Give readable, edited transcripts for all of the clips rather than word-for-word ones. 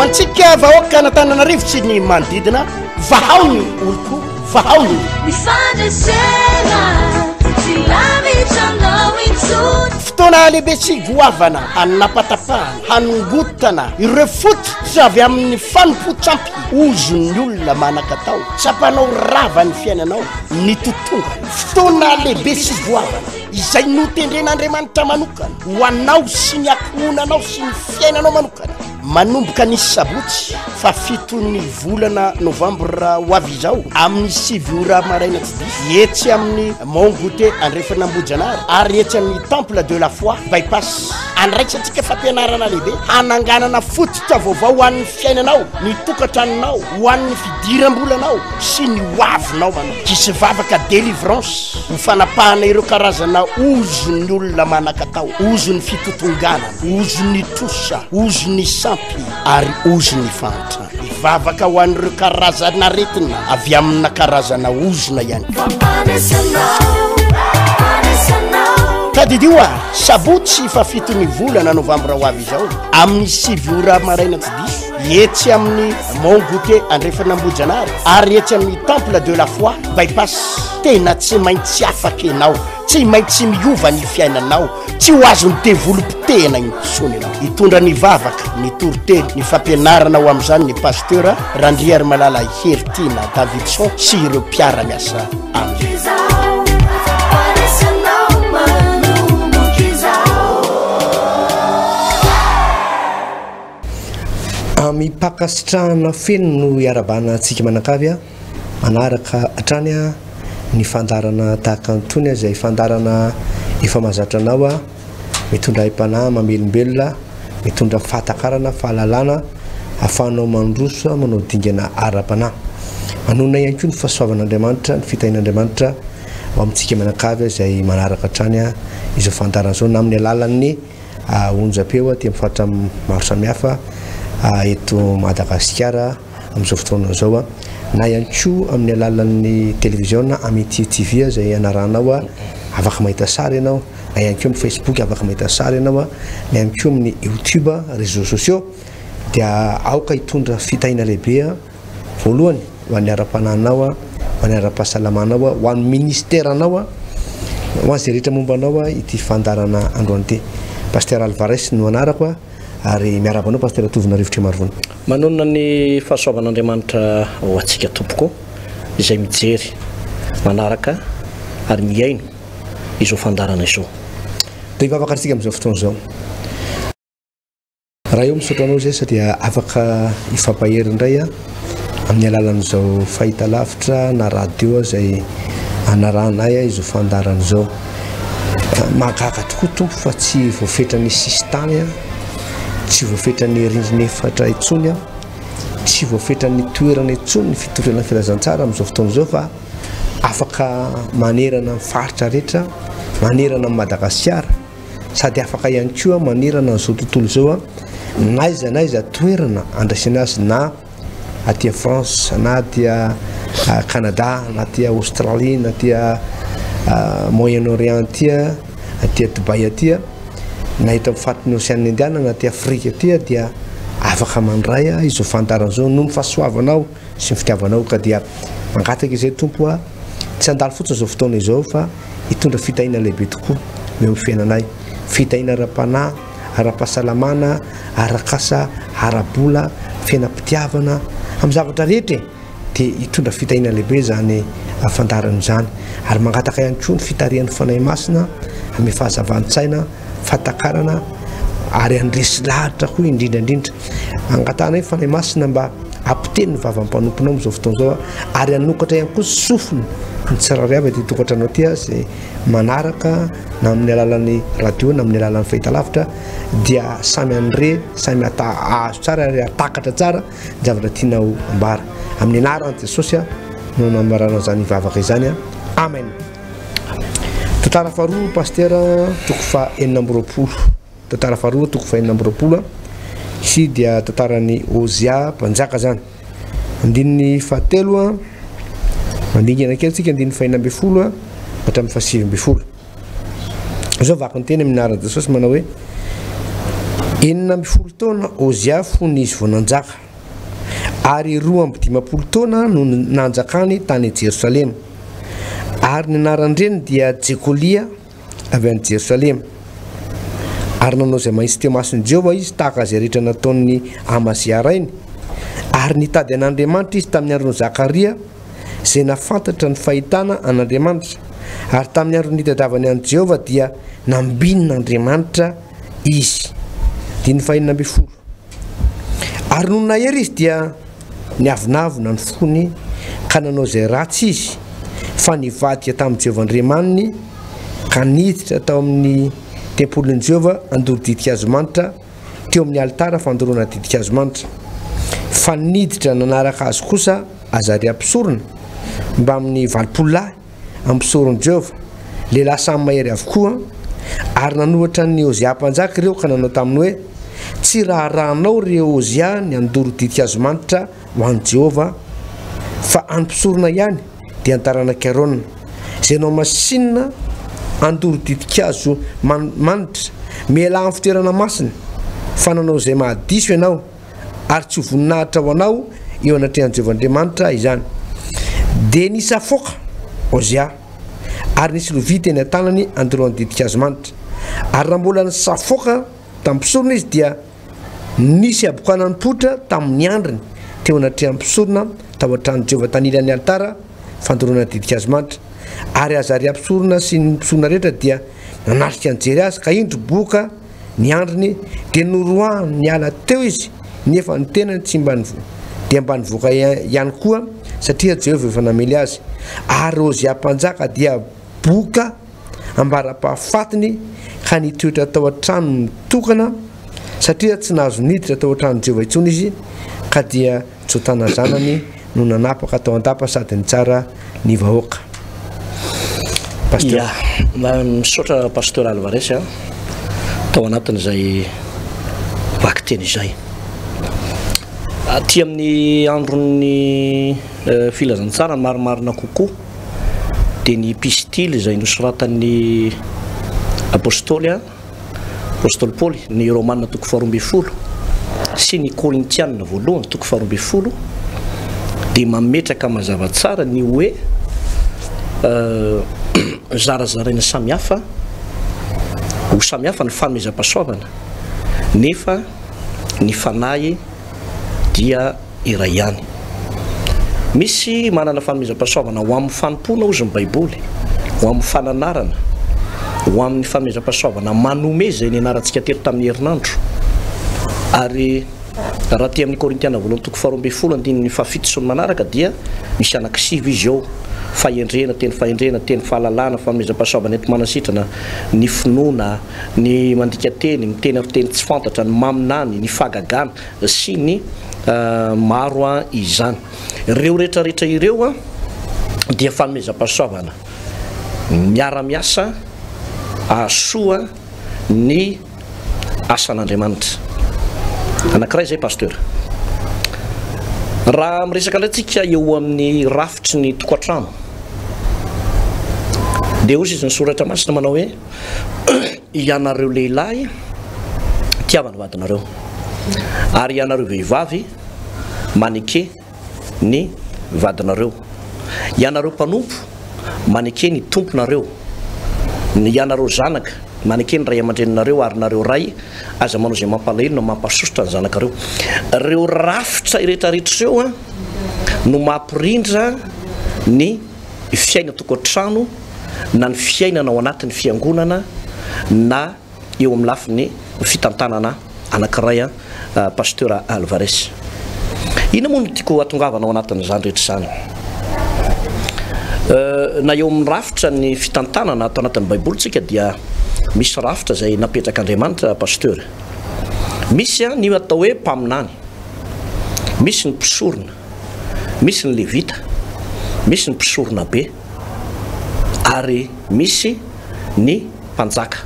antsika vahoaka Antananarivo sy ny manodidina vahao ny oloko vahao ny fotoana lehibe sy goavana hanapatapahana hanongotana ireo fototra avy amin'ny fanompo-tsampy ozon'ny olona manakatao tsapanao rava ny fiainanao ny totongana fotoana lehibe sy goavana izay notendren'Andriamanitra manokana ho anao sy ny akonanao sy ny fiainanao manokana manomboka ny sabotsy fa fitony volana novambra ho avy izao amin'ny 7 ora maraina tsy diso etsy amin'ny Mont-Goûter Andrefanambojanary ary etsy amin'ny Temple de la Foi bypass andraikitsika fampianarana lehibe hananganana fototra vaovao ho an'ny fiainanao ny tokantranonao ho an'ny fidiram-bolanao sy ny hoavinao manao kisy vavaka délivrance ho fanapahana ireo karazana ozon'ny olona manakatao ozon'ny fitotonganana ozon'ny trosa ozon'ny sampy ary ozon'ny fantatra ivavaka ho an'ireo karazana retina avy amina karazana ozona ihany tadidioa sabotsy fa fitony volana novambra ho avy izao amin'ny 7 ora maraina tsy diso etsy amin'ny Mont-Goûter Andrefanambojanary ary etsy amin'ny Temple de la Foi bypass tena tsy maintsy afaka ianao tsy maintsy miova ny fiainanao tsy ho azony devolopitena ny pisony anao hitondra ny vavaka ny toroteny ny fampianarana ho amin'izany ny pasteur Randriary Malala Hertina Davidson sy ireo mpiara-miasa aminy mipakasitrahana feno no iarabana antsika manakavy manaraka hatrany ny fandarana tahaka antony izay fandarana efa mahazatra anao mitondra im-panahy mamelombelona mitondra fahatakarana fahalalana ahafahanao mandroso manao dingana ara-panahy manona ihany koa ny fahasoavan'Andriamanitra ny fitahin'Andriamanitra ho amintsika manakavy izay manaraka hatrany izao fandarana izao na amin'ny alalan'ny onjam-peo aty amin'ny faritra maro samihafa eto Madagasikara amin'izao fotoana zao na ihany koa amin'ny alalan'ny télévision Amity TV izay anaranao afaka mahita sary ianao na ihany koa amin'ny Facebook afaka mahita sary ianao na ihany koa amin'ny YouTube réseaux sociaux dia aoka hitondra fitahina lehibe voalohany ho an'ny ara-pananao ho an'ny ara-pahasalamanao ho an'ny ministèranao ho an'izay rehetra mombanao ity fandarana androany ity Pasteur Alvarez no anarako ary miarabanao Pasteur Tovina Rivotra Marivony manonna ny fahasoavan'Andriamanitra ho antsika tompoko izay mijery manaraka ary miaino izao fandarana izao dia ivavaka antsika amin'izao fotoana izao raha eo misaotra anao zay satria afaka ifampahery indray amin'ny alalan'izao fahita lavitra na radio izay anaranay izao fandarana izao mahagaga tokoa tompo fa tsy voafetra ny sistany tsy voafetra ny rindrina efatra itsony tsy voafetra ny toerana itsony ny fitorana filazantsara amin'izao fotoana izao fa afaka manerana amin'ny faritra rehetra manerana amin'ny Madagasikara sady afaka ihany koa manerana n'izao tontolo izao na iza toerana andraisana azy na aty France na aty Canada na aty Australie na aty Moyen-Orient aty Dubai aty na eto amin'ny fatin'ny Océane Indiana aty Afrika aty dia afaka mandray izao fandarana izao noho ny fahasoavanao sy ny fitiavanao ka dia mangataka izay tompo tsy andalo fotsiny izao fotoana izao fa hitondra fitahina lehibe tokoa eo amin'ny fiainanay fitahina ara-panahy ara-pahasalamana arakasa ara-bola fiainam-pitiavana amin'ny zavatra rehetra dia hitondra fitahina lehibe zany fandarana izany ary mangataka ihany koa ny fitarihan'ny fanahy masina amin'ny fahazavan-tsaina fahatakarana ary andresy lahatra koa indrindrandrindra angatana hoe fanahy masina mba apiteny ny vavam-panomponao amin'izao fotoana izao ary anokatra ihany koa sofiny ny tsirairay ty tokantranao ty izay manaraka na amin'ny alalan'ny radio na amin'ny alalan'ny fahitalavitra dia samy andre samy azo tsara ary atakatra tsara zavatra tianao ambara amin'ny anaran'i Jesosy no nambarana zany vavaka izany amen. Tantara faharoa Pasteur toko fa 420 tantara faharoa toko fa 420 ici dia tantarany Ozia mpanjaka zany andininy fahatelo mandingana kely tsika andininy fa 420 hatramin'ny fa 720 zao vaky ny teny amin'ny anaran'i Jesosy manao hoe enina amby folo taona Ozia fonizy vao nanjaka ary 12 taona no nanjakany tany Jerosalema ary ny anaran'ireny dia Jekolia avy any Jerosalema ary nanao izay mahisy teo mason'i Jehova izy tahaka izay rehetra nataon'ny Amazia rainy ary nitady an'Andriamanitra izy tamin'ny andron'i Zakaria izay nafantatra ny fahitana an'Andriamanitra ary tamin'ny andro nitadiavany an'i Jehova dia nambin'Andriamanitra izy dia ny fahinana amby folo ary noho nahery izy dia niavinavina ny fony ka nanao izay ratsy izy fa nivadika tamin'i Jehova Andriamaniny ka niditra tao amin'ny tempolin'i Jehova andoro didika azo manitra teo amin'ny alitara fandoroana didika azo manitra fa niditra nanaraka azy kosa Azaria mpisorona mba amin'ny 20 lahy ampisoron'i Jehova lehilahy samy mahery avokoa ary nanohatra ny Ozia mpanjaka ireo ka nanao taminy hoe tsy raharanao reo Ozia ny andoro didika azo manitra ho an'i Jehova fa anympisorona ihany dia antaranaki Arona izay nao masinina andoro didika azo manitra miala amin'ny fitoerana masina fa nanao izay mahadiso ianao ary tsy ho voninahitra ho anao eo anatrehan'i Jehova Andriamanitra izany dia nisafoka Ozia ary nisy lovita eny an-tanany andoroany didika azo manitra ary raha mbola nisafoka tamin'ny mpisorona izy dia nisy abokanany potra tamin'ny andriny teo anatrehan'ny mpisorona tao an-trano Jehova tanilany alitara fandoroana didika azo manitra ary Azaria mpisorona sy ny mpisorona rehetra dia nanatrika nijery azy ka indro boka ny andriny dia noroahany niala teo izy nefa ny tenany tsy dia mba nivoaka ihany koa satria Jehova efa namely azy ary Ozia mpanjaka dia boka ambara-pahafatiny ka nitoetra tao an-trano mitokana satria tsy nahazo niditra tao an-trano Jehova intsony izy ka dia tsotana zanany no nanapaka tao an-dapa sady ny tsara ny vahoaka. Pasteur misaotra Pasteur Alvarez tao anatin'izay vaky-teny izay aty amin'ny andron'ny filazantsara marimarina kokoa dia ny epistily izay nosoratan'ny apôstôly Paoly ny Romanina 12 sy ny Korintianina voalohany 12 dia mametraka mazava tsara ny hoe zarazaraina samihafa ho samihafa ny fanomezam-pahasoavana nefa ny fanahy dia iray ihany. Misy manana fanomezam-pahasoavana ho amin'ny fanompona ozy ny Baiboly, ho amin'ny fananarana, ho amin'ny fanomezam-pahasoavana manome izay ny anarantsika teto tamin'ny herinandro. Ary raha ty amin'ny Korintiana voalohany 12 andininy fahafito sy ny manaraka dia misy anankisivy izy eo: fahendrena, teny fahalalana, fanomezam-pahasoavana ento manasitrana, ny finoana, ny mandika teny, ny teny amin'ny teny tsy fantatra, ny maminany, ny fahagagana sy ny maro izany. Ireo rehetrarehetra ireo dia fanomezam-pahasoavana miara-miasa ahasoa ny asan'Andriamanitra. Anankiray zay Pasteur. Raha miresaka antsika eo amin'ny rafitry ny tokantrano dia ozy izy nysoratra masina manao hoe ianareo lehilahy tiavany vadinareo ary ianareo vehivavy maneke ny vadinareo, ianareo mpanompo maneke ny tomponareo, ianareo zanaka maneke ny ray aman-dreninareo ary nareo ray aza manao izay mampalahelo na mampasosotra ny zanakareo. Ireo rafitra rehetrarehetra ireo no mampirindra ny fiaina tokantrano na ny fiainana ao anatin'ny fiangonana na eo amin'ny lafin'ny fitantanana anankiray Pasteur Alvarez. Ina moa no tiako atongavana ao anatin'izany rehetra izany? Na eo amin'ny rafitra ny fitantanana atao anatin'ny Baiboly tsika dia misy rafitra izay napetraka Andriamanitra Pasteur. Misy ny atao hoe mpaminany, misy ny mpisorona, misy ny levita, misy ny mpisorona be ary misy ny mpanjaka.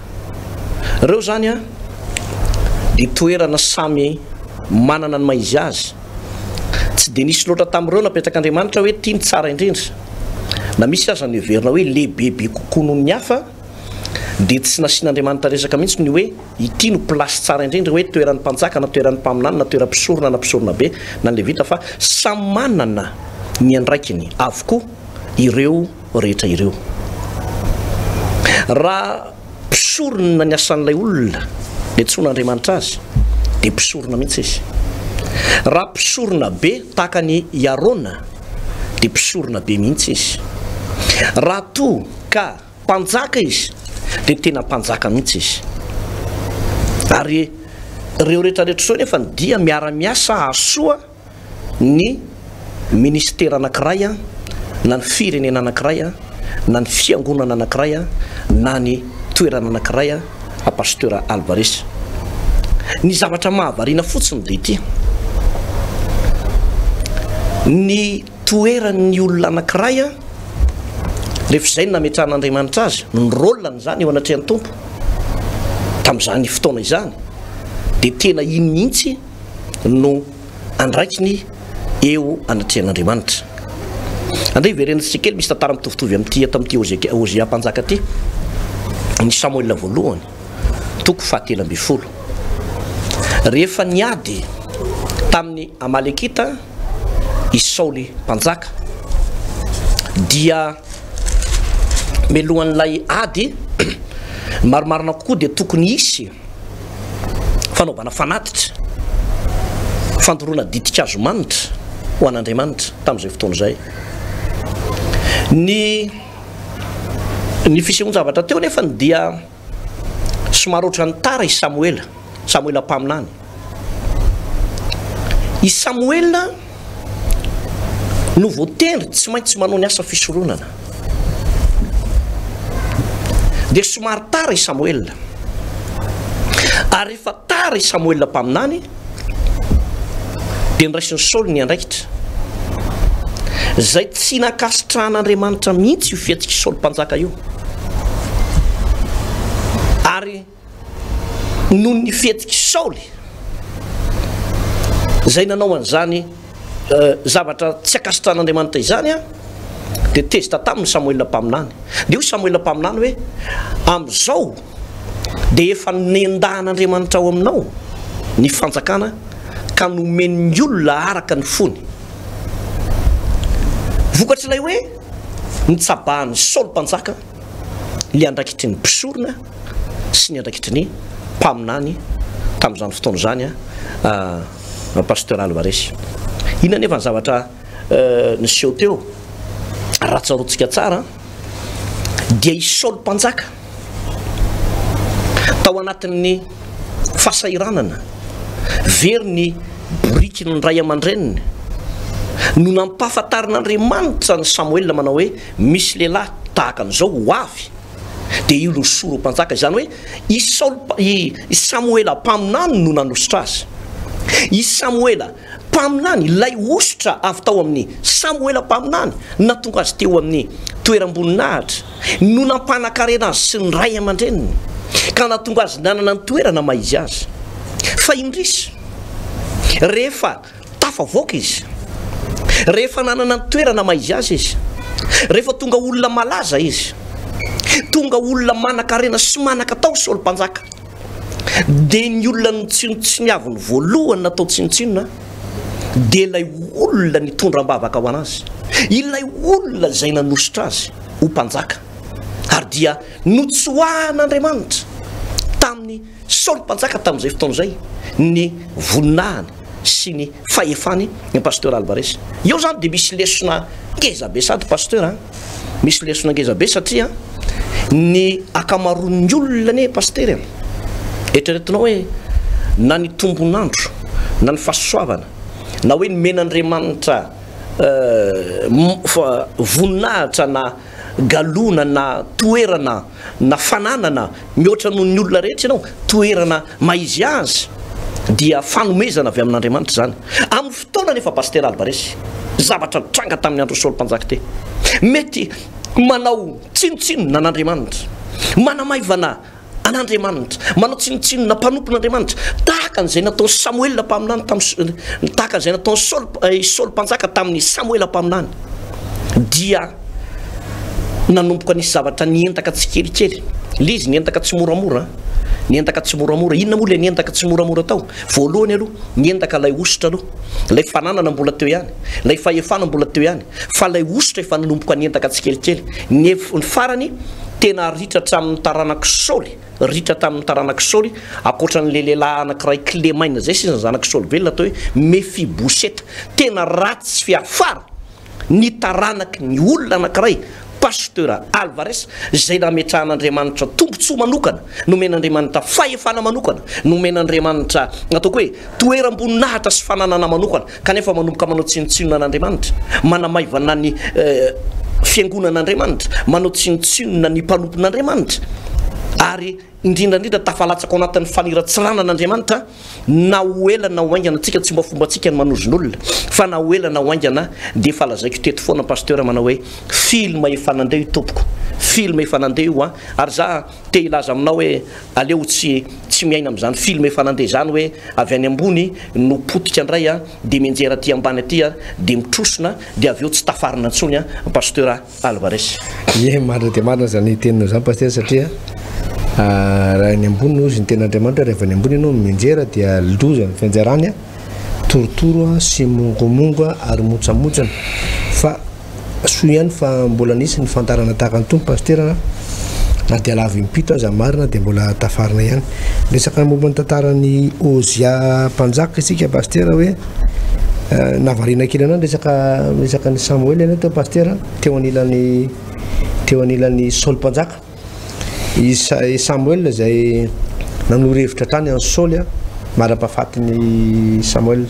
Ireo zany dia toerana samy manana ny maizy azy. Tsy dia nisy loatra tamin'ireo napetraka Andriamanitra hoe tiany tsara indrindra, na misy aza ny heverina hoe lehibebe kokoa noho ny hafa dia tsy nasian'Andriamanitra resaka mihitsy ny hoe ity no plasy tsara indrindra hoe toeran'ny mpanjaka na toeran'ny mpaminany na toeram-pisorona na mpisorona be na ny levita fa samy manana ny andraikiny avokoa ireo rehetra ireo. Raha mpisorona ny asan'ilay olona dia tsoin'Andriamanitra azy dia mpisorona mihitsy izy. Raha mpisorona be tahaka ny Arona dia mpisorona be mihitsy izy. Raha toa ka mpanjaka izy dia tena mpanjaka mihitsy izy. Ary ireo rehetrarehetra sao nefa dia miara-miasa hahasoa ny ministera anankiray na ny firenena anankiray na ny fiangonana anankiray na ny toerana anankiray a pasteur Alvarez. Ny zavatra mahavariana fotsiny dia ity: ny toeran'ny olona anankiray rehefa izay nametran'Andriamanitra azy ny rôlany zany eo anatrehan'ny tompo tamin'izany fotoana izany dia tena iny mihitsy no andraikiny eo anatrehan'Andriamanitra. Andray verenantsika kely misy tantara mitovitovy amin'ity tamin'ity Hosea mpanjaka ty, ny Samuel voalohany toko 17. Rehefa niady tamin'ny Amalekita i Saoly mpanjaka dia melohan'ilay ady maromarina kokoa dia tokony hisy fanaovana fanatitra, fandoroana ditin-kazo manitra ho an'Andriamanitra tamin'izay fotoana izay. Ny fisehoan-javatra teo nefa dia somary ohatrany tara i Samuela mpaminany. I Samuela no voatendry tsy maintsy manao ny asa fisoronana. Dia somary tara i Samuela. Ary rehefa tara i Samuela mpaminany dia niraisin'ny Saoly ny andraikitra. Zay tsy nakasitrahan'Andriamanitra mihitsy io fiatsika Saoly mpanjaka io. Ary noho ny fiatsika Saoly zay nanao an'izany zavatra tsy akasitrahan'Andriamanitra izany dia tezitra tamin'ny Samuela mpaminany. Dia io Samuela mpaminany hoe amin'izao dia efa nendahan'Andriamanitra ao aminao ny fanjakana ka nomeny ny olona araka ny fony. Vokatr'ilay hoe nitsabahan'ny Saoly mpanjaka le andraikitry ny mpisorona sy ny andraikitry ny mpaminany tamin'izany fotoana izany pasteur Alvarez. Inona nefa ny zavatra niseho teo raha tsaroantsika tsara dia i Saoly mpanjaka tao anatin'ny fahasahiranana very ny boriky ny ray aman-dreniny no nampahafantarin'Andriamanitra ny Samuel manao hoe misy lehilahy tahaka an'izao ho avy dia io no soro mpanjaka. Izany hoe i Samuela mpaminany no nanositra azy. I Samuela mpaminany ilay ositra avy tao amin'ny Samuela mpaminany natonga azy teo amin'ny toeram-boninahitra no nampanakarena azy sy ny ray aman-dreniny ka natonga azy nanana ny toerana maizy azy. Fa indrisy rehefa tafavoaka izy, rehefa nanana ny toerana maizy azy izy, rehefa tonga olona malaza izy, tonga olona manan-karena sy manan-katao Saoly mpanjaka, dia ny olona ny tsinotsiniaviny voalohany natao tsinotsinona dia ilay olona nitondram-bavaka ho anazy, ilay olona izay nanositra azy ho mpanjaka. Ary dia notsoahan'Andriamanitra tamin'ny Saoly mpanjaka tamin'izay fotoana izay ny voninahiny sy ny fahefany ny pasteur Alvarez. Eo zany dia misy lesona ngeza be sady pasteur, misy lesona ngeza be satria ny akamaroan'ny olona ne pasteur eritreretinao hoe na ny tombonandro na ny fahasoavana na hoe ny men'Andriamanitra voninahitra na galona na toerana na fananana mihoatra noho ny olona rehetra ianao, toerana maizy azy dia fanomezana avy amin'Andriamanitra zany. Amin'ny fotoana nefa pasteur Alvarez zavatra tranga tamin'ny andro Saoly mpanjaka te mety manao tsinotsinona an'Andriamanitra, manamaivana an'Andriamanitra, manao tsinotsinona mpanompon'Andriamanitra tahaka an'izay nataony Samuela mpaminany tahaka an'izay nataony Saoly mpanjaka tamin'ny Samuela mpaminany, dia nanomboka nisy zavatra nientaka tsy kelikely le izy nientaka tsy moramora nientaka tsy moramora inona moa le nientaka tsy moramora tao voalohany aloha nientaka lay ositra aloha lay fananana mbola teo ihany lay fahefana mbola teo ihany fa lay ositra efa nanomboka nientaka tsikelikely ny farany tena ritra tamin'ny taranak'Saoly ritra tamin'ny taranak'Saoly akoatran'le lehilahy anankiray Clémaina zay sisa zanaky Saoly velona atao hoe Mefiboseta tena ratsy fiafara ny taranaky ny olona anankiray Pasteur Alvarez zay nametrahan'Andriamanitra tombontsoa manokana nomen'Andriamanitra fahefana manokana nomen'Andriamanitra ataoko hoe toeram-boninahitra sy fananana manokana kanefa manomboka manao tsinotsinona n'Andriamanitra manamaivana ny fiangonan'Andriamanitra manao tsinotsinona ny mpanompon'Andriamanitra ary indrindrandrindra tafalatsaka ao anatin'ny faniratsiranan'Andriamanitra na hoelana na hoaingana antsika tsy mba fombantsika ny manozon'olona fa na hoelana na hoaingana dia efa lazaiko teto foana pasteur manao hoe filma efa nandeha io tompoko filma efa nandeha io ary za te ilaza aminao hoe aleo tsy miaina amin'izany filma efa nandeha zany hoe avy any ambony no potika indray dia mianjera aty ambany aty dia mitrosona dia avy eo tsy tafarina antsony pasteur Alvarez. Ie marina dia marina zany teninao zany pasteur satria raha ny ambony ozy ny ten'Andriamanitra rehefa ny ambony ianao mianjera dia loza ny fianjarany torotoro sy mongomongo ary motsamotsana fa soa ihany fa mbola nisy ny fantarana tahaka ny tompo pasteur na dia lava impito aza marina dia mbola tafarina ihany resaka momba ny tantarany Ozia mpanjaka isika pasteur hoe navarina kely anao resaka ny Samuel eny teo pasteur teo anilan'ny Saoly mpanjaka i Samuel zay nanoro-hevitra trany any Saoly mara-pahafatiny Samuel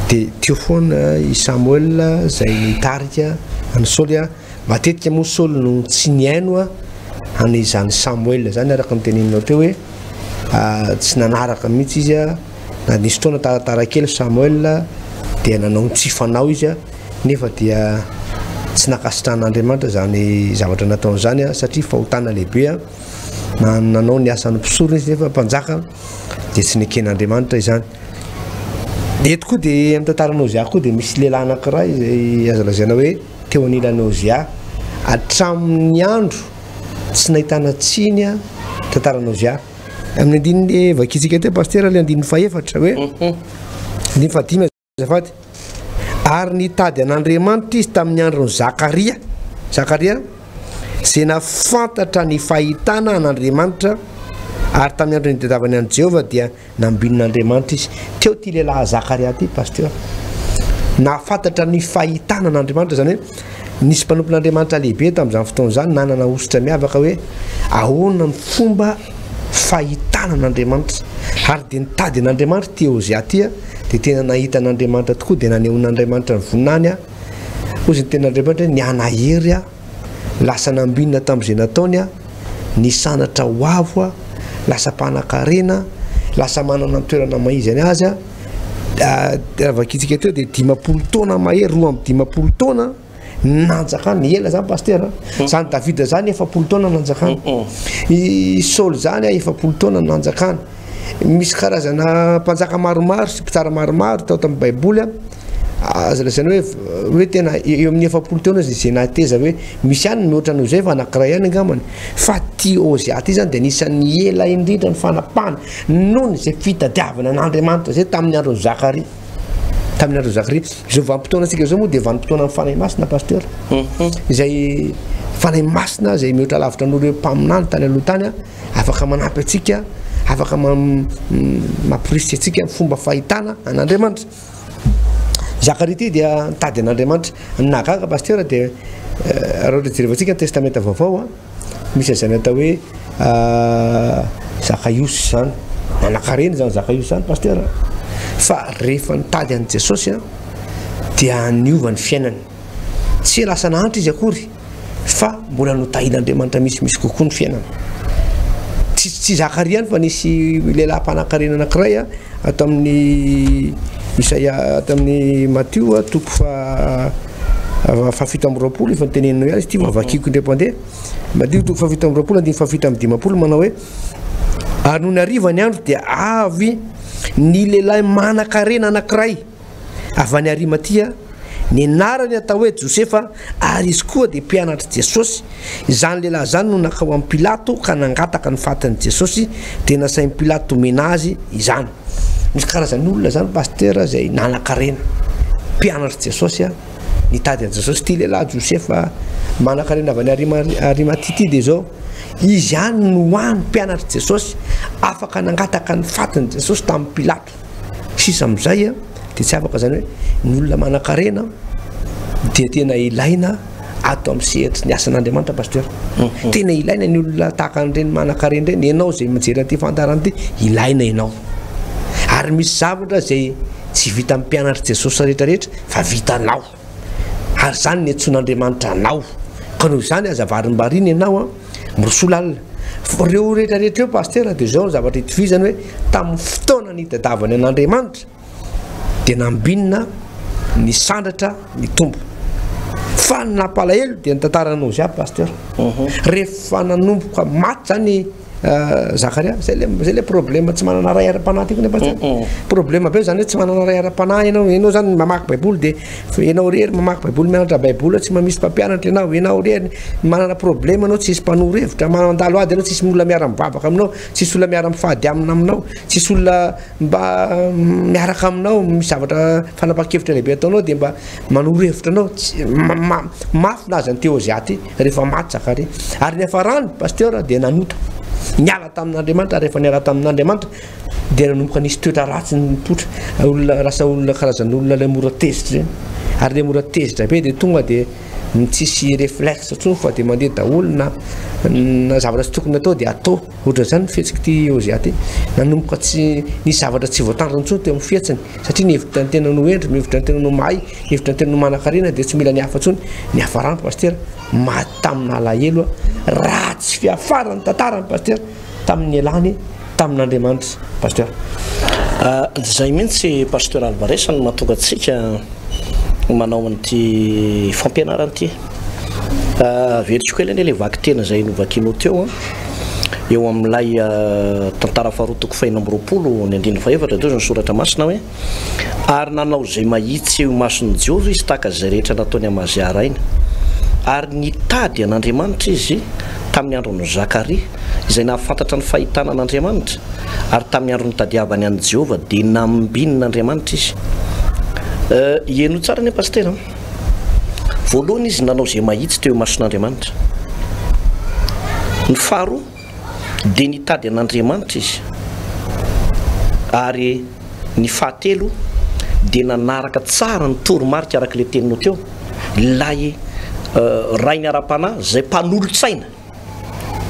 dia teo foana i Samuel zay nitarika any Saoly matetika moa Saoly no tsy niaino an'izany Samuel zany araka miteneninao teo hoe tsy nanaraka mihitsy izy na nisy fotoana taratara kely Samuel dia nanao tsy fanao izy nefa dia tsy nakasitran'Andriamanitra zany zavatra nataon'izany satria fahotana lehibe nanao ny asany mpisorona izy nefa mpanjaka dia tsy neken'Andriamanitra izany. Eto koa dia amin'ny tantaran'ny Ozia koa dia misy lehilahy anankiray izay azo lazaina hoe teo anilan'ny Ozia hatramin'ny andro tsy nahitana tsiny tantaran'ny Ozia amin'ny andininy vakitsika teo pasteur le andininy faefatra hoe andininy fahadimy azafady ary nitady an'Andriamanitra izy tamin'ny andron'ny Zakaria zay nafantatra ny fahitana an'Andriamanitra ary tamin'ny andro nitadiavany an' Jehova dia nambin'Andriamanitra izy teo ty lehilahy Zakaria ty pasteur nafantatra ny fahitana an'Andriamanitra zany hoe nisy mpanompon'Andriamanitra lehibe tamin'izany fotoan'izany nanana ositra miavaka hoe ahoana ny fomba fahitana an'Andriamanitra ary dia nitady an'Andriamanitra ty Ozia ty dia tena nahita an'Andriamanitra tokoa dia nanehon'Andriamanitra ny voninany ozy ny ten'Andriamanitra ny anahery lasa nambinina tamin'izay nataony ny sanatra ho avo lasa mpanan-karena lasa manana ny toerana mahizany azy vakitsika teo dia 50 taona mahery 2 taona nanjakany ela zany pasteur zany Davida zany 40 taona nanjakany i Saoly zany 40 taona nanjakany misy karazana mpanjaka maromaro sy mpitsara maromaro tao tamin'ny baiboly azo lazaina hoe tena eo amin'ny 40 taona zay nateza hoe misy ihany mihoatra noho zay fa anankiray ihany angamany fa ty Ozia ty zany dia nisan'ny ela indrindra ny fanapahana noho ny zay fitadiavana an'Andriamanitra zay tamin'ny andron'ny Zakaria zao vanim-potoana antsika zao moa dia vanim-potoana amin'ny fanahy masina pasteur izay fanahy masina zay mihoatra lavitra n'olo mpaminany tany aloha tany afaka manampy atsika afaka mampirisitra atsika fomba fahitana an'Andriamanitra. Zakaria ty dia nitady an'Andriamanitra nagaga pasteur dia raha ohatra jerevantsika ny testamenta vaovao misy azany atao hoe Zakaiosy zany nanankareny zany Zakaiosy zany pasteur fa rehefa nitady an' Jesosy dia niova ny fiainany tsy lasa nahantra izy akory fa mbola notahin'Andriamanitra misy kokoa ny fiainany tsy Zakaria ihany fa nisy lehilahy mpanan-karena anankiray atao amin'ny Isaia tamin'ny Matteo toko fafito amby roapolo efa niteneninao ihany izy ty vavakiko indray mpandeha Matteo toko fafito amby roapolo andiny fafito amby dimapolo manao hoe ary noho ny hariva ny andro dia avy ny lehilahy manan-karena anankiray avy any Arimatia ny anarany atao hoe Josefa ary izy koa dia mpianatra Jesosy. Izany lehilahy zany no nakao amin'ny Pilato ka nangataka ny fatin'i Jesosy dia nasain'ny Pilato omena azy izany. Misy karazany olona zany pasteur zay nanan-karena mpianatra Jesosy nitady an'i Jesosy ty lehilahy Josefa manan-karena avy any Arimatity dia zao izy ihany no hoany mpianatra Jesosy afaka nangataka ny fatin'i Jesosy tamin'ny Pilato. Sisa amin'izay dia tsy afaka zany hoe ny olona manan-karena dia tena ilaina ato amin'ny sehatry ny asan'Andriamanitra pasteur. Tena ilaina ny olona tahaka an'ireny manan-karena ireny. Ianao zay mijery an'ity fantarana ity ilaina ianao. Ary misy zavatra zay tsy vita amin'ny mpianatra Jesosy rehetrarehetra fa vitanao. Ary zany ny antsoin'Andriamanitra anao. Ka noho izany azavarim-barina ianao mirosola alina. Reo rehetrarehetra eo pasteur dia zao zavatra itovizany hoe tamin'ny fotoana ny tadiavany an'Andriamanitra dia nambinina ny sandratra ny tombo. Fa napalahelo dia nitantaranao izy aby pasteur. Rehefa nanomboka maty zany Zakaria zay le problème tsy manana ray ara-panahy ty koa pasteur. Problème be zany hoe tsy manana ray ara-panahy ianao zany mamaky baiboly dia ianao rery mamaky baiboly mianatra baiboly tsy misy mpampianatra ianao rery manana problème anao tsisy mpanohy hevitra mandalo ady anao tsisy olona miara mivavaka aminao tsisy olona miara mifady amina aminao tsisy olona mba miaraka aminao misy zavatra fanapa-kevitra lehibe ataonao dia mba manohy hevitra anao mafy lazany Teoziaty rehefa maty Zakaria. Ary ny afarany pasteur dia nanota niala tamin'Andriamanitra. Rehefa niala tamin'Andriamanitra dia nanomboka nisy toetra ratsy nipotra olona rasa olona karazany olona le mora tezitra zany. Ary le mora tezitra be dia tonga dia tsisy réflexe tsony fa dia mandeha daholo na zavatra tsy tokony atao dia atao. Ohatran'izany fihetsiky ty Oziaty nanomboka tsy nisy zavatra tsy voatandriny tsony teo amin'ny fihetsiny satria nihevitra ny tena no endry mihevitra ny tena no mahay hevitra ny tena no manan-karena dia tsy mila nihafa tsony ny hafarany pasteur maty tamin'ny alahelo ratsy fiafarany tantarany pasteur tamin'ny elany tamin'Andriamanitra pasteur. Zay mihitsy pasteur Alvarez no mahatonga antsika manao an'ity fampianarana ity. Veritsiko ela le vaky tena zay novakinao teo eo amin'ilay tantara faharotoko faina amby roapolo ny andiny faefatra teo zany soratra masina hoe ary nanao zay mahitsy eo mason'ny Jehova izy tahaka zay rehetra nataony Amazia iny. Ary nitady an'Andriamanitra izy tamin'ny andron'ny Zakaria izay nahafantatra ny fahitana an'Andriamanitra ary tamin'ny andro nitadiavany an'i Jehova dia nambin'Andriamanitra izy. Ieno tsara ny pasteur voalohany izy nanao zay mahitsy teo mason'Andriamanitra. Ny faharoa dia nitady an'Andriamanitra izy ary ny fahatelo dia nanaraka tsara ny toromarika araka le teninao teo lay rainy ara-panahy zay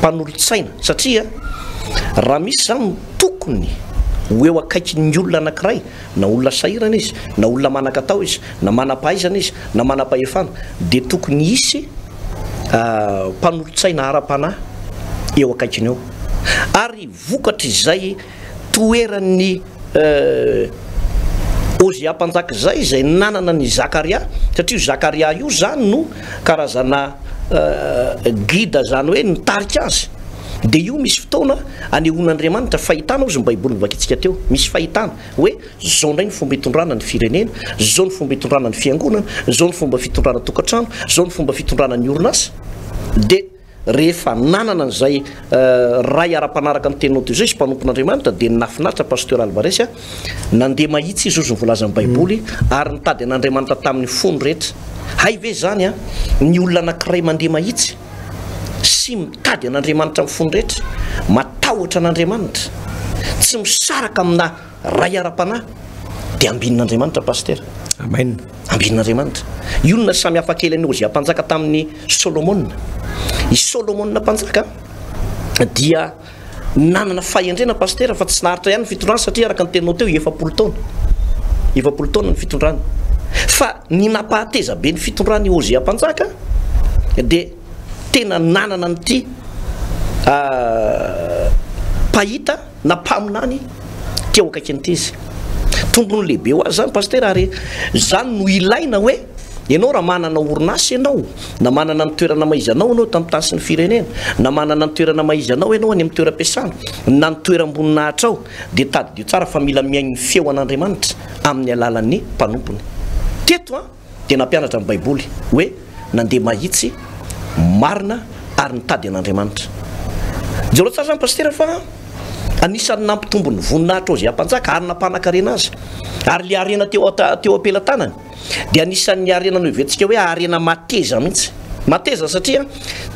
mpanolotsaina satria raha misy zany tokony ho eo akaiky ny olona anankiray na olona sahirana izy na olona manan-katao izy na manam-pahaizana izy na manam-pahefana dia tokony hisy mpanolotsaina ara-panahy eo akaikiny eo. Ary vokatra izay toeran'ny Ozia mpanjaka zay nanana ny Zakaria satria Zakaria io zany no karazana guide zany hoe nitarika azy dia io misy fotoana anehoan'Andriamanitra fahitana ozy ny baiboly nivakintsika teo misy fahitana hoe zao ndray ny fomba hitondrana ny firenena zao ny fomba hitondrana ny fiangonana zao ny fomba fitondrana tokantrano zao ny fomba fitondrana ny orinasa. Dia rehefa nanana an'izay ray ara-panaraka ny teninao teo zay izy mpanompon'Andriamanitra dia nafinaritra pasteur Alvarez nandeha mahitsy izy ozy ny voalaza ny baiboly ary nitady an'Andriamanitra tamin'ny fony rehetra. Hay ve zany ny olona anankiray mandeha mahitsy sy mitady an'Andriamanitra amin'ny fony rehetra matahotra an'Andriamanitra tsy misaraka amina ray ara-panahy dia ambin'Andriamanitra pasteur. Amen. Ambin'Andriamanitra. Io no samy hafa kely ny Ozia mpanjaka tamin'ny Solomona. I Solomona mpanjaka dia nanana fahendrena pasteur fa tsy naharitra ihany fitondrana satria araka ny teninao teo 70 taona ny fitondrana. Fa ny napahateza be ny fitondrana Ozia mpanjaka dia tena nanana nyty pahita na mpaminany teo akaiky nyty izy tombony lehibe ho azy zany pasteur. Ary zany no ilaina hoe ianao raha manana orinasa ianao na manana ny toerana maizanao ianao tamin'ny tany sy ny firenena na manana ny toerana maizanao ianao any amin'ny toeram-piasana na ny toeram-boninahitra ao dia tady dio tsara fa mila miaigny feo an'Andriamanitra amin'ny alalan'ny mpanompony. Teto dia nampianatra amin'ny baiboly hoe nandeha mahitsy marina ary nitady an'Andriamanitra. Jereo tsara zany pastera fa anisan'ny nampitombony voninahitra zay ampanjaka ary nampanan-karena azy. Ary le arena teo ampelantanany dia anisan'ny arena noeventsika hoe arena mateza mihitsy. Mateza satria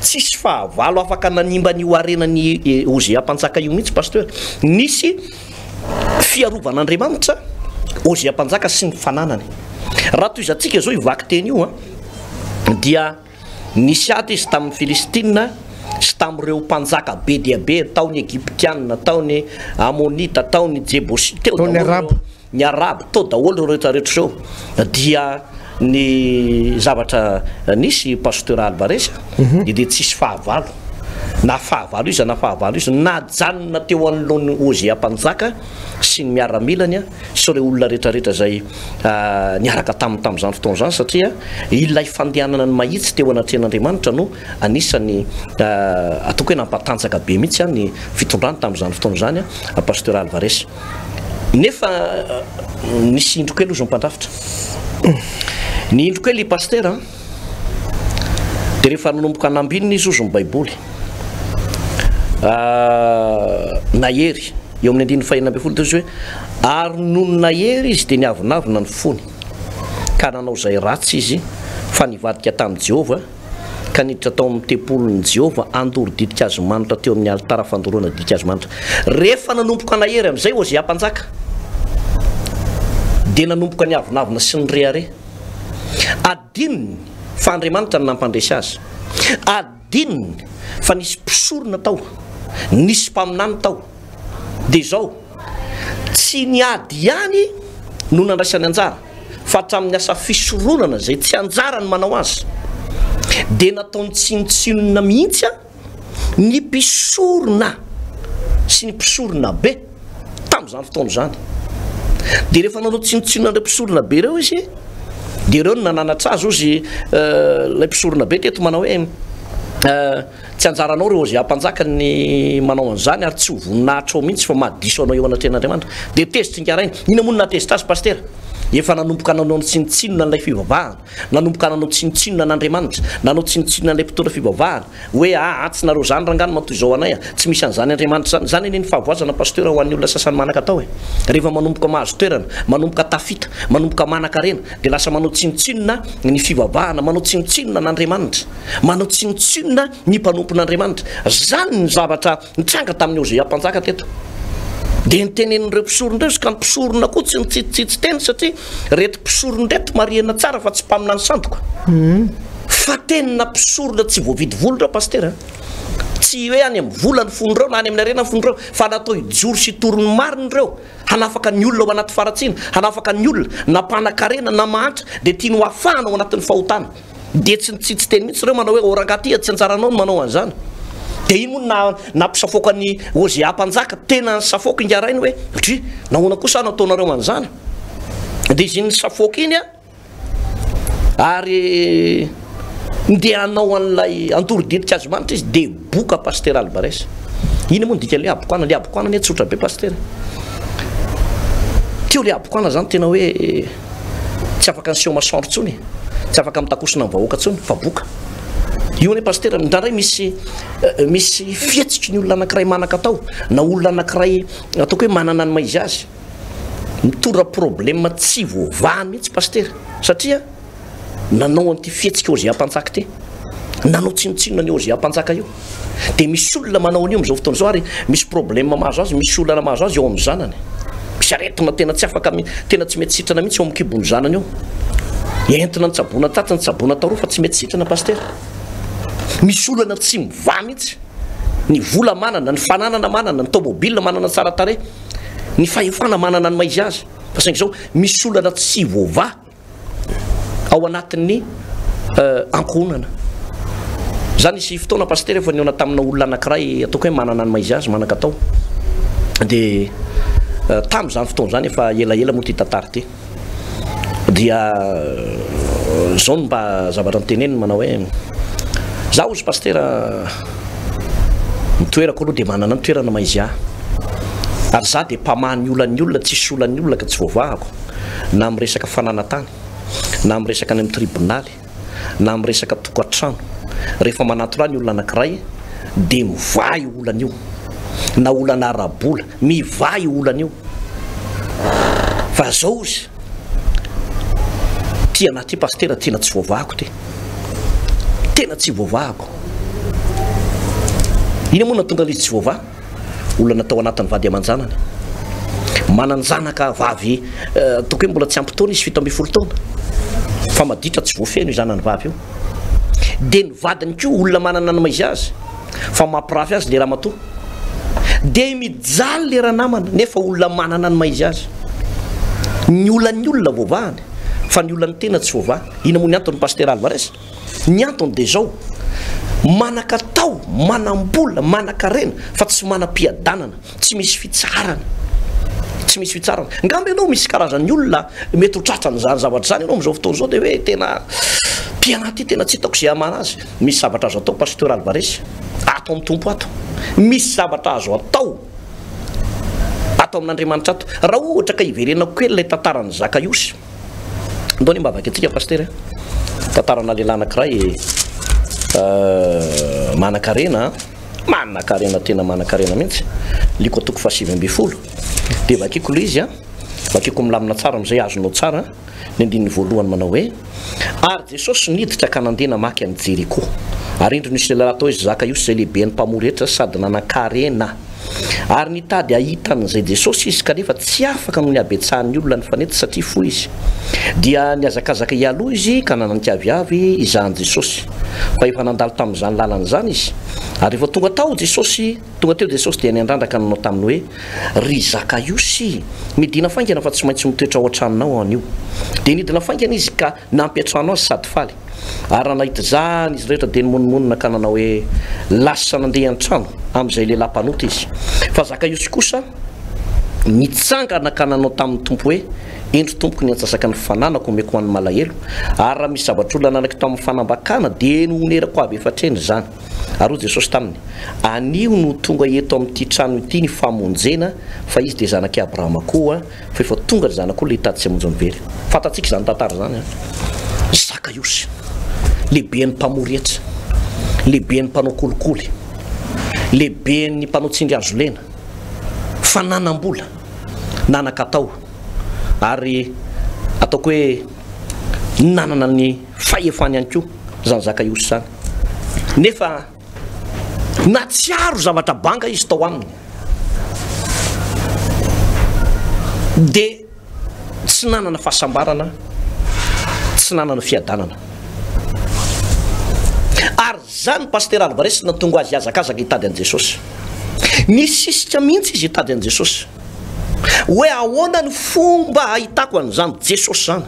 tsisy fahavalo afaka nanimba n'io arenany Ozia ampanjaka io mihitsy pasteur. Nisy fiarovan'Andriamanitra Ozia ampanjaka sy ny fananany. Raha toy izantsika zao ivaky teny io dia nisy aty izy tamin'ny Filistina sy tamin'ireo mpanjaka be dia be taony Egyptianina, taony Amonita, taony Jebosita, ny Araby, tao daholo rehetra reo dia ny zavatra nisy pasteur Alvarez dia tsisy fahavalo na fahavalo izy najanona teo anoloan'ny Ozia ampanjaka sy ny miaramilany sy ireo olona rehetrarehetra zay niaraka tamin'izany fotoana zany satria ilay fandehanana ny mahitsy teo anatrehan'Andriamanitra no anisany atoko hoe nampatanjaka be mihitsy ny fitondrany tamin'izany fotoana zany pasteur Alvarez. Nefa nisy indro kely ozy mpandrafitra ny indro kely pasteur dia rehefa nanomboka nambinina izy ozy ny baiboly nahery eo amin'ny 1:4 dia hoe ary noho nahery izy dia niavonavina ny fony ka nanao zay ratsy izy fa nivadika tamin'i Jehova ka niditra tao amin'ny tempolon'i Jehova andoro didika azy manitra teo amin'ny alitara fandoroana didika azy manitra. Rehefa nanomboka nahery amin'izay Ozia ampanjaka dia nanomboka niavonavina sy ny rehare. Adininy fa Andriamanitra ny nampandresy azy, adininy fa nisy mpisorona tao, nisy mpaminany tao. Dia zao tsy niady ihany no nandraisany anjara fa hatramin'ny asa fisoronana zay tsy anjara ny manao azy dia nataony tsinotsinona mihitsy ny mpisorona sy ny mpisorona be tamin'izany fotoana zany. Dia rehefa nanao tsinotsinona ireo mpisorona be ireo izy dia ireo no nananatra azy ozy ilay mpisorona be teto manao hoe tsy anjaranao reo Ozia ampanjaka ny manao an'izany ary tsy ho voninahitra ao mihitsy fa mahadiso anao eo anatrehan'Andriamanitra. Dia tezitra inkarainy ina moa no natezitra azy pasteur? Efa nanomboka nanao tsinotsinona n'ilay fivavahana, nanomboka nanao tsinotsinona n'Andriamanitra, nanao tsinotsinona n'ilay mpitondra fivavahana hoe tsy nareo zany rangano matoy izao anay tsy misy an'izany Andriamanitra zany eny ny fahavoazana pasteur ho an'ny olona sasany manaka tao rehefa manomboka mahazo toerana, manomboka tafita, manomboka manan-karena dia lasa manao tsinotsinona ny fivavahana, manao tsinotsinona n'Andriamanitra, manao tsinotsinona ny mpanompon'Andriamanitra. Zany ny zavatra nitranga tamin'ny Ozia ampanjaka teto. Dia nitenen'ireo mpisorona ireo ka ny mpisorona koa tsy nitsitsitsy teny satria reto mpisorona reto marihana tsara fa tsy mpaminany sandoka fa tenina mpisorona tsy voavidy volo ireo pasteur. Tsy hoe any amin'ny volany fonireo na any amin'ny arena fonireo fa natao hijoro sy torony mariny ireo hanafaka ny olona ao anaty faratsiana, hanafaka ny olona nampanan-karena na mahantra dia tia no hafahana ao anatin'ny fahotana. Dia tsy nitsitsy teny mihitsy ireo manao hoe orangatia tsy anjaranao no manao an'izany. Dia iny moa nampisafoaka ny Ozia ampanjaka tena safoaka ingarainy hoe tri nahoana kosa nataonareo an'izany. Dia izy ny safoaka iny ary ndeha hanao an'ilay antoro-didika azy manitra izy dia boka pasteur Alvarez. Iny moa ndika le abokoana, le abokoana ny tsotra be pasteur. Teo le abokoana zany tena hoe tsy afaka ny sioma-sandro tsony, tsy afaka mitakosina ny vahoaka tsony fa boka. Io ny pasteur indrandray misy fihetsiky ny olona anankiray manaka tao na olona anankiray ataoko hoe manana ny maizy azy mitondra problème tsy voavahany mihitsy pasteur satria nanao an'ity fihetsika Ozia ampanjaka ty, nanao tsinotsinona ny Ozia ampanjaka io. Dia misy olona manao an'io amin'izao fotoana izao ary misy problème mahazo azy, misy olona mahazo azy eo amin'ny zanany, misy aretina tena tsy afaka tena tsy mety sitrana mihitsy eo amin'ny kibony zanany eo, entina ny tsabona taty ny tsabona taroa fa tsy mety sitrana pasteur. Misy olana tsy mivaha mihitsy, ny vola manana, ny fananana manana, ny tomobile manana tsara tare, ny fahefana manana ny maizy azy fa saingy izao misy olana tsy voavaha ao anatin'ny ankohonana. Zany isy fotoana pasteur efa niona tamina olona anankiray ataoko hoe manana ny maizy azy manaka tao. Dia tamin'izany fotoana zany efa elaela moa ty tantara ty dia zao no mba zavatra niteneniny manao hoe zaho ozy pasteur mitoerako aloha dia manana ny toerana maizy ahy ary zaho dia mpamany olany olona tsisy olany olona ka tsy voavahako na amin'ny resaka fananatany na amresaka any amin'ny tribonaly na amresaka tokantrano rehefa manatorany olona anankiray dia mivay olana io na olana arabola mivay olana io fa zao izy tiana ty pastera tena tsy voavahako tena tsy voavahako ina moa natonga lizy tsy voavaha olona natao anatin'ny vady aman-janany mananjanaka vavy toko hoe mbola tsy ampytaona izy 7 taona fa maditra tsy voafeno izanany vavy io dia ny vadiny ko olona manana ny maizy azy fa mampirafy azy le raha matoa dia mijaly le raha namana nefa olona manana ny maizy azy ny olona voavahany fa ny olona ny tena tsy voavaha ina moa ny antony paster Alvarez ny antony dia zao manakatao manambola manakarena fa tsy manam-piadanana tsy misy fitsarana ngamby ianao misy karazany olona mety ho tratrany zany zavatra zany ianao am'izao fotoana zao dia hoe tena pianaty tena tsy hitako izay amana azy misy zavatra azo atao pasteur Alvarez ato amin'ny tompo ato misy zavatra azo atao amin'Andriamanitra ato raha ohatra ka hiverenako kely ilay tantarany Zakaiosy ndao ny mbavaka antsika pasteur tantarana lehilahy anankiray manakarena tena manakarena mihitsy liko atoko fa 7 dia vakiko le izy vakiko milamina tsara amin'izay azonao tsara ny andininy voalohany manao hoe ary Jesosy niditra ka nandeha namaky any Jeriko ary indro nisy lehilahy atao izy Zakaiosy izay lehibe ny mpamoretra sady nanakarena ary nitady ahitan'izay Jesosy izy kanefa tsy afaka amin'ny abetsahan'ny olona ny fanety satria fo izy dia niazakazaka ialoha izy ka nanantiaviavy izahany Jesosy fa efa nandalo tamin'izany lalana zany izy ary efa tonga teo Jesosy dia niandrandaka nanao taminy hoe ry Zakaiosy midina faingana fa tsy maintsy mitoetra ao an-tranonao anio dia nidina faingana izy ka nampy an-trano azy sady faly ary nahita zany izy rehetra dia nimonmonina ka nanao hoe lasa nandeha an-trano amin'izay lehilahy mpanota izy fa Zakaiosy kosa mitsangana ka nanao tamin'ny tompo hoe endry tompoko ny antsasaka ny fananako omeko an'ny malahelo ary raha misy zavatra olona nanaiky tamin'ny fanambakana dia nonerako avy efa treny zany ary hoy Jesosy taminy anio no tonga eto amin'ity trano ity ny famonjena fa izy dia zanaky Abrahama koa fa efa tonga zanako le hitady tsy hamonjy mivery fantatsika zany tantara zany Zakaiosy lehibe ny mpamoretra lehibe ny mpanao kolikoly lehibe ny mpanao tsindry azo lena fa nanambola nanakatao ary ataoko hoe nanana ny fahefany ihany koa zany Zakaiosy zany nefa na tsy aro zavatra banga izy tao aminy dia tsy nanana fahasambarana tsy nanana fiadanana ary zany pasteur Alvarez natonga azy azakazaka hitady an Jesosy nisisika mihitsy izy hitady an Jesosy hoe ahoana ny fomba ahitako an'izany Jesosy zany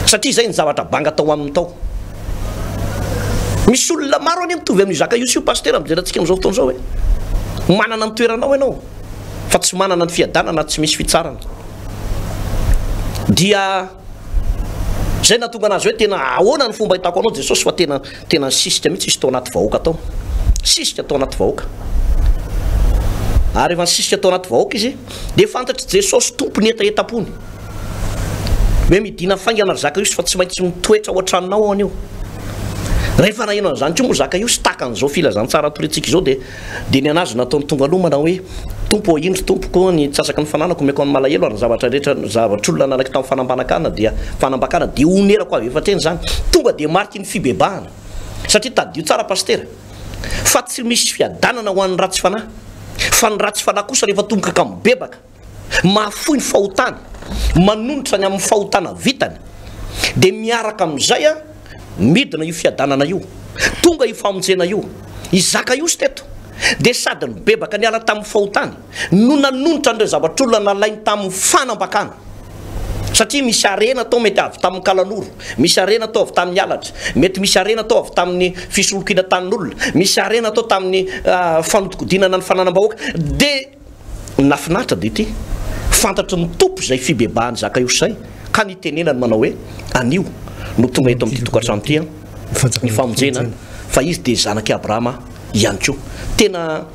satria zay ny zavatra banga tao aminy tao misy olona maro any mitovy amin'ny Zakaiosy io pasteur mijerantsika amin'izao fotoana zao hoe manana ny toeranao ianao fa tsy manana ny fiadanana tsy misy fitsarana dia zay natonga anazy hoe tena ahoana ny fomba ahitako anao Jesosy fa tena sisika mihitsy izy tao anaty vahoaka tao sisika tao anaty vahoaka ary efa sisika tao anaty vahoaka izy dia fantatry Jesosy tompony etaetapony hoe midina faingana Zakaiosy fa tsy maintsy mitoetra ao an-tranonao anio rehefa naheno an'izany ko moa Zakaiosy taka an'izao filazantsara torentsika izao dia ny anazy nataony tonga aloha manao hoe tompo indro tompoko ny tsasaky ny fananako omeko amin'ny malahelo ary zavatra rehetra zavatr'olona nanaiky tamin'ny fanambakana dia onerako avy efa treny zany tonga dia mariky ny fibebahana satria tadio tsara pasteur fa tsy misy fiadanana ho an'ny ratsy fanahy fa ny ratsy fanahy kosa rehefa tomboka ka mibebaka mahafoy ny fahotana manonitra ny amin'ny fahotana vitany dia miaraka amin'izay midina io fiadanana io tonga io famonjena io Zakaiosy teto dia sady mibebaka niala tamin'ny fahotany no nanonitra an'ireo zavatr'olona nalainy tamin'ny fanambakana satria misy arena tao mety avy tamin'ny kalanoro misy arena tao avy tamin'ny alatra mety misy arena tao avy tamin'ny fisolokina tanin'olona misy arena tao tamin'ny fanodikodinana ny fananam-bahoaka dia nafinatra dia ity fantatry ny tompo izay fibebahany Zakaiosy zay ka nitenenany manao hoe anio no tonga eto amin'ity tokantrano ity ny famonjena fa izy dia zanaky Abrahama ihany koa tena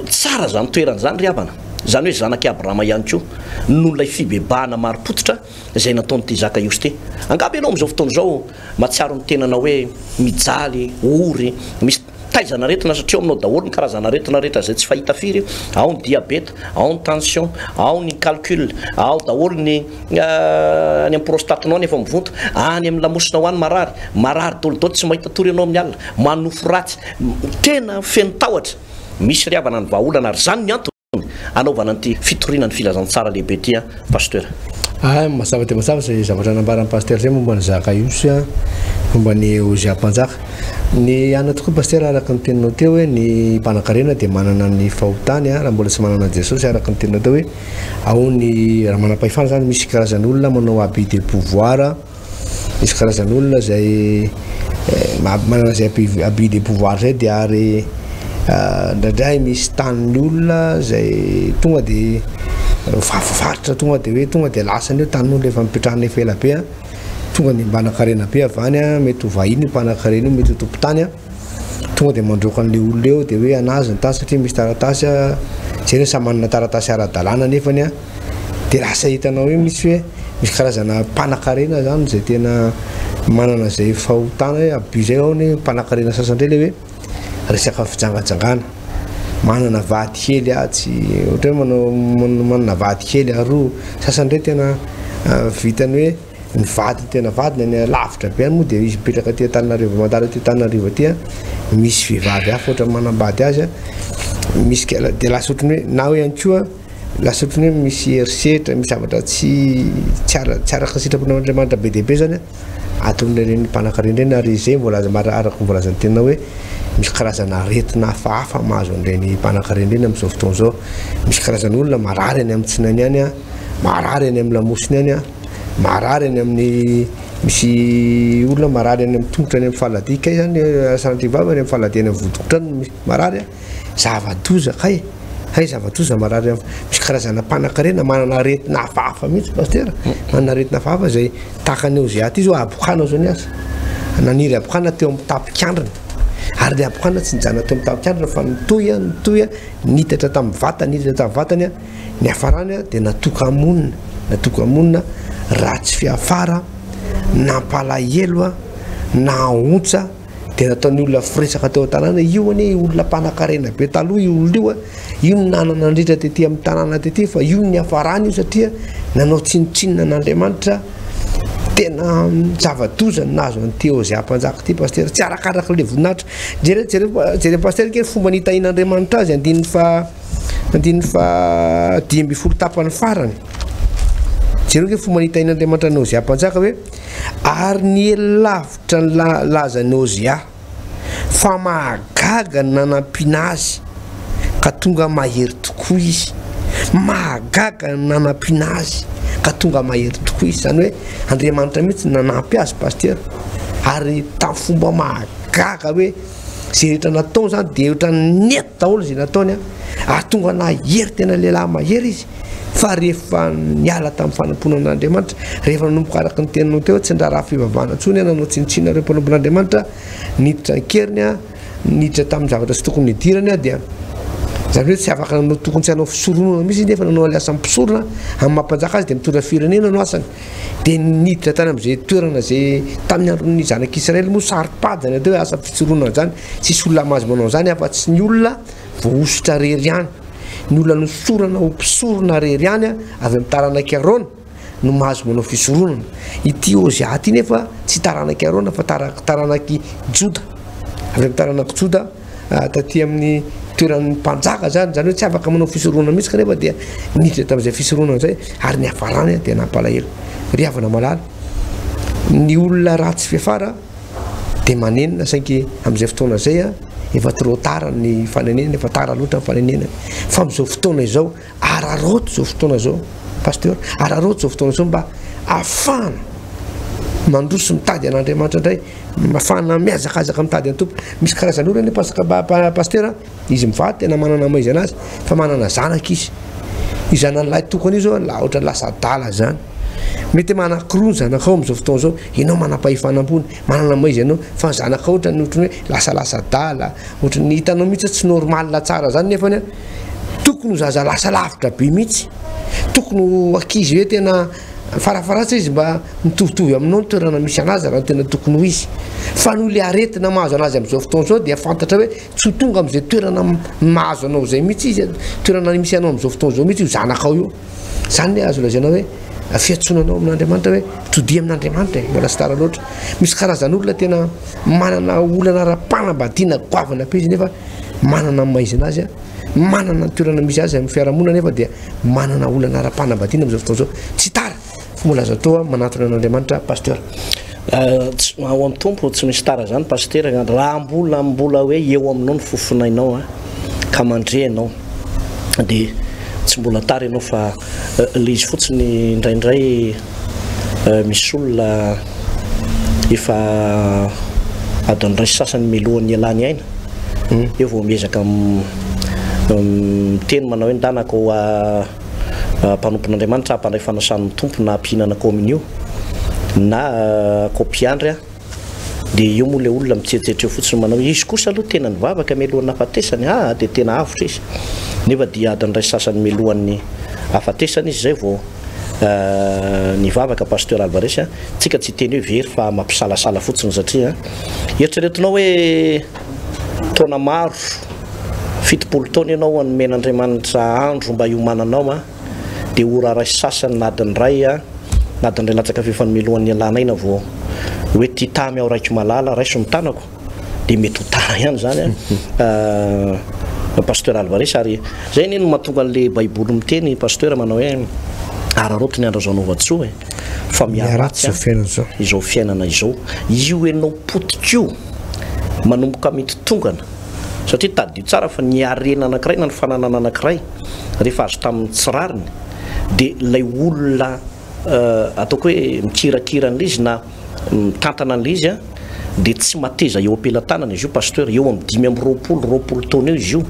tsara zany toerana zany ry havana zany hoe zanaky Abrahama ihany koa nolay fibebahana maropototra zay nataonyty zaka iosy ty angaby ianao am'izao fotoana zao matsiaro ny tenanao hoe mijaly ory misy taizana retina satria aminao daholo ny karazana retina rehetra zay tsy fahita firy ao ny diabeta ao ny tension ao ny calcul ao daholo ny amin'ny prostatenao nefa mivonto any amin'ny lamosina ho any marary dolidoly tsy mahita tory ianao amin'ny alina manofo ratsy tena feno tahotra misy riavana ny vahaolana ary zany ny antony anaovana an'ity fitoriana ny filazantsara lehibe ty a pasteur mazava dia mazava zay zavatra nambaran'ny pasteur zay momba ny zaka iosy a momba ny Ozia mpanjaka ny ana tokoa pasteur araka ny teninao teo hoe ny mpanan-karena dia manana ny fahotany a raha mbola tsy manana Jesosy araka ny teninao teo hoe ao ny raha manam-pahefana zany misy karazan'olona manao abus de pouvoir misy karazan'olona zay manana zay abus de pouvoir zay dia ary ndraindray misy tanin'ny olona zay tonga dia fafaritra tonga dia hoe tonga dia lasany hoe tanin'olona efa mipetrahana efa ela be a tonga dia mbanan-karena be avany a mety ho vahiny mpanan-karena io mety ho tompon-tany a tonga dia mandroaka an'le olona eo dia hoe anazy ny tany satria misy taratasy a zay hoe samy manana taratasy ara-dalàna nefany a dia lasa hitanao hoe misy hoe misy karazana mpanan-karena zany zay tena manana zay fahotana hoe abus zay ao ny mpanan-karena sasandray le hoe resaka fijangajangana manana vady kely tsy ohatra hoe manana vady kely aroa sasandray tena vitany hoe ny vady tena vady ny lavitra be any moa dia izy mipetraka ty Antananarivo mandala ty Antananarivo ty a misy vehivavy hafa ohatra manambady azy a misy kela dia lasa ohatrany hoe na hoe ihany koa lasa ohatrany hoe misy herisetra misy zavatra tsy araka sitrapon'Andriamanitra be dehibe zany a aton'ireny mpanan-karena ireny ary zay mbola araka mbolazany tena hoe misy karazana aretina hafahafa mahazo an'ireny mpanan-karena ireny amin'izao fotoana zao misy karazan'olona marary any amin'ny tsinany any a marary any amin'ny lamosiny any a marary any amin'ny misy olona marary any amin'ny tongotra any amin'ny faladi kay zany sanantivava any amin'ny faladi any amin'ny vodokotra misy marary a zava-doza hay zava-doza marary misy karazana mpanan-karena manana aretina hafahafa mihitsy pasteur manana aretina hafahafa zay tahaka ny Ozia ty zao abokana zao ny asa naniry abokana teo amin'ny tapikandrina ary le abokana tsy nijana teo amin'ny tapikandrina fa nitoy a nitatra tamin'ny vatany a ny hafarany a dia natoka amonina ratsy fiafara nampalahelo a na ontsa dia nataony olona firesaka teo an-tanàna io anie olona mpanan-karena be taloha io olona io a io nanana andritra tety amin'ny tanàna tety fa io ny hafarany io satria nanao tsinotsinona n'Andriamanitra tena zava-doza nazo an'ity Ozia mpanjaka ty pasteur tsy arakaraka le voninahitra jere pasteur kely fomba nitahin'Andriamanitra azy andininy fa 10 tapany farany jero ke fomba nitahin'Andriamanitra ny Ozia mpanjaka hoe ary ny lavitra ny laza ny Ozia fa mahagaga ny nanampiana azy ka tonga mahery tokoa izy mahagaga ny nanampiana azy ka tonga mahery tokoa izy zany hoe Andriamanitra mihitsy nanampy azy pasteur ary tamin'ny fomba mahagaga hoe zay rehetra natao zany dia ohatra nety daholo zay nataony a ary tonga nahery tena lehilahy mahery izy fa rehefa niala tamin'ny fanamponan'Andriamanitra rehefa nanomboka araka ny teninao teo tsy ndraraha fivavahana ntsony nanao tsinotsinona reo mpanompon'Andriamanitra niditra ny keriny a niditra tamin'ny zavatra tsy tokony nidirany a dia zany hoe tsy afaka nanao tokony tsy hanao fisoronana mihitsy nefa nanao asa mpisorona amin'ny mampanjaka azy dia mitondra firenena no asany dia niditra tany amin'izay toerana zay tamin'ny andron'ny zanak'Israely moa saro-padany atao hoe asa fisoronana zany tsisy olona mahazo manao zany afa tsy ny olona voaositra rery ihany ny olona nosorana ho mpisorona rery ihany a avy amin'ny taranaky Arona no mahazo manao fisoronana ity Ozia ty nefa tsy taranaky Arona fa taranaky Joda avy amin'ny taranaky Joda taty amin'ny toeran'ny mpanjaka zany hoe tsy afaka manao fisoronana mihitsy kanefa dia niditra tamin'izay fisoronana zay ary ny hafarany dia nampalahelo riavana malala ny olona ratsy fiafara dia manenina saingy amin'izay fotoana zay a efa trop tard ny fanenena efa tara loatra ny fanenena fa amin'izao fotoana izao araroto zao fotoana zao pasteur araroto zao fotoana zao mba afana mandroso mitady an'Andriamanitra indray afana miazakazaka mitady any tompo misy karazan'olona ny pasteur izy mivady tena manana maizy anazy fa manana zanaka izy zanan'lahy tokony io zao la ohatra lasa dala zany mety manankiroa ny zanakao amin'izao fotoana zao ianao manam-pahifanam-pony manana maizy ianao fa zanaka ohatrany ohatrany hoe lasalasa dala ohatrany hitanao mihitsy tsy normalina tsara zany nefany tokony zaza lasa lavitra be mihitsy tokony akizy hoe tena farafaratsa izy mba mitovitovy aminao ny toerana misy anazy raha tena tokony ho izy fa no le aretina mahazo anazy amin'izao fotoana zao dia fantatra hoe tsy tonga amin'izay toerana mahazo anao zay mihitsy izy toerana misy anao amin'izao fotoana zao mihitsy io zanakao io zany le azo lazaina hoe fiatsonanao amin'Andriamanitra hoe todia amin'Andriamanitra mbola sy tara loatra misy karazan'olona tena manana olana ara-panambadiana goavana be izy nefa manana maizina azy manana toerana misy azy amin'ny fiarahamonina nefa dia manana olana ara-panambadiana amin'izao fotoana zao tsy tara fa mbola azo atao manatona an'Andriamanitra pasteur ao amin'ny tompo tsy misy tara zany pasteur raha mbola hoe eo aminao ny fofonainao ka mandrehanao dia tsy mbola tara ianao fa le izy fotsiny indraindray misy olona efa adiny ray sasany melohan'ny alany aina eo vao miezaka miteny manao hoe ndanako mpanompon'Andriamanitra hampandray fanasan'ny tompo na ampihinana communion na kopiandry dia io moa le olona mitseritreritra eo fotsiny manao izy kosa aloha tena nivavaka melohan'ny hafatesany dia tena avotra izy nefa dia adiny ray sasany melohan'ny hafatesany izy zay vao nivavaka pasteur Alvarez tsika tsy teny hoe very fa mampisalasala fotsiny satria eritreretinao hoe taona maro 70 taona ianao anomen'Andriamanitra andro mba iomananao dia ora ray sasany nadiny ray latsaka fefany melohan'ny alanaina vao hoe ty tamy ao raiky malala raiso mitanako dia mety ho tara ihany zany pasteur Alvarez ary zay neny mahatonga an'le baiboly miteny pasteur manao hoe ararotiny andro zao novatsoa fa miaratsy izao fiainana izao io enao potikio manomboka mitotongana satria tadio tsara fa ny arena anankiray na ny fananana anankiray rehefa azo tamin'ny tsirariny dia lay olona ataoko hoe mikirakira an'le izy na mitantana an'le izy dia tsy mateza eo ampelantanana izy io pasteur eo amin'ny 5 taona eo izy io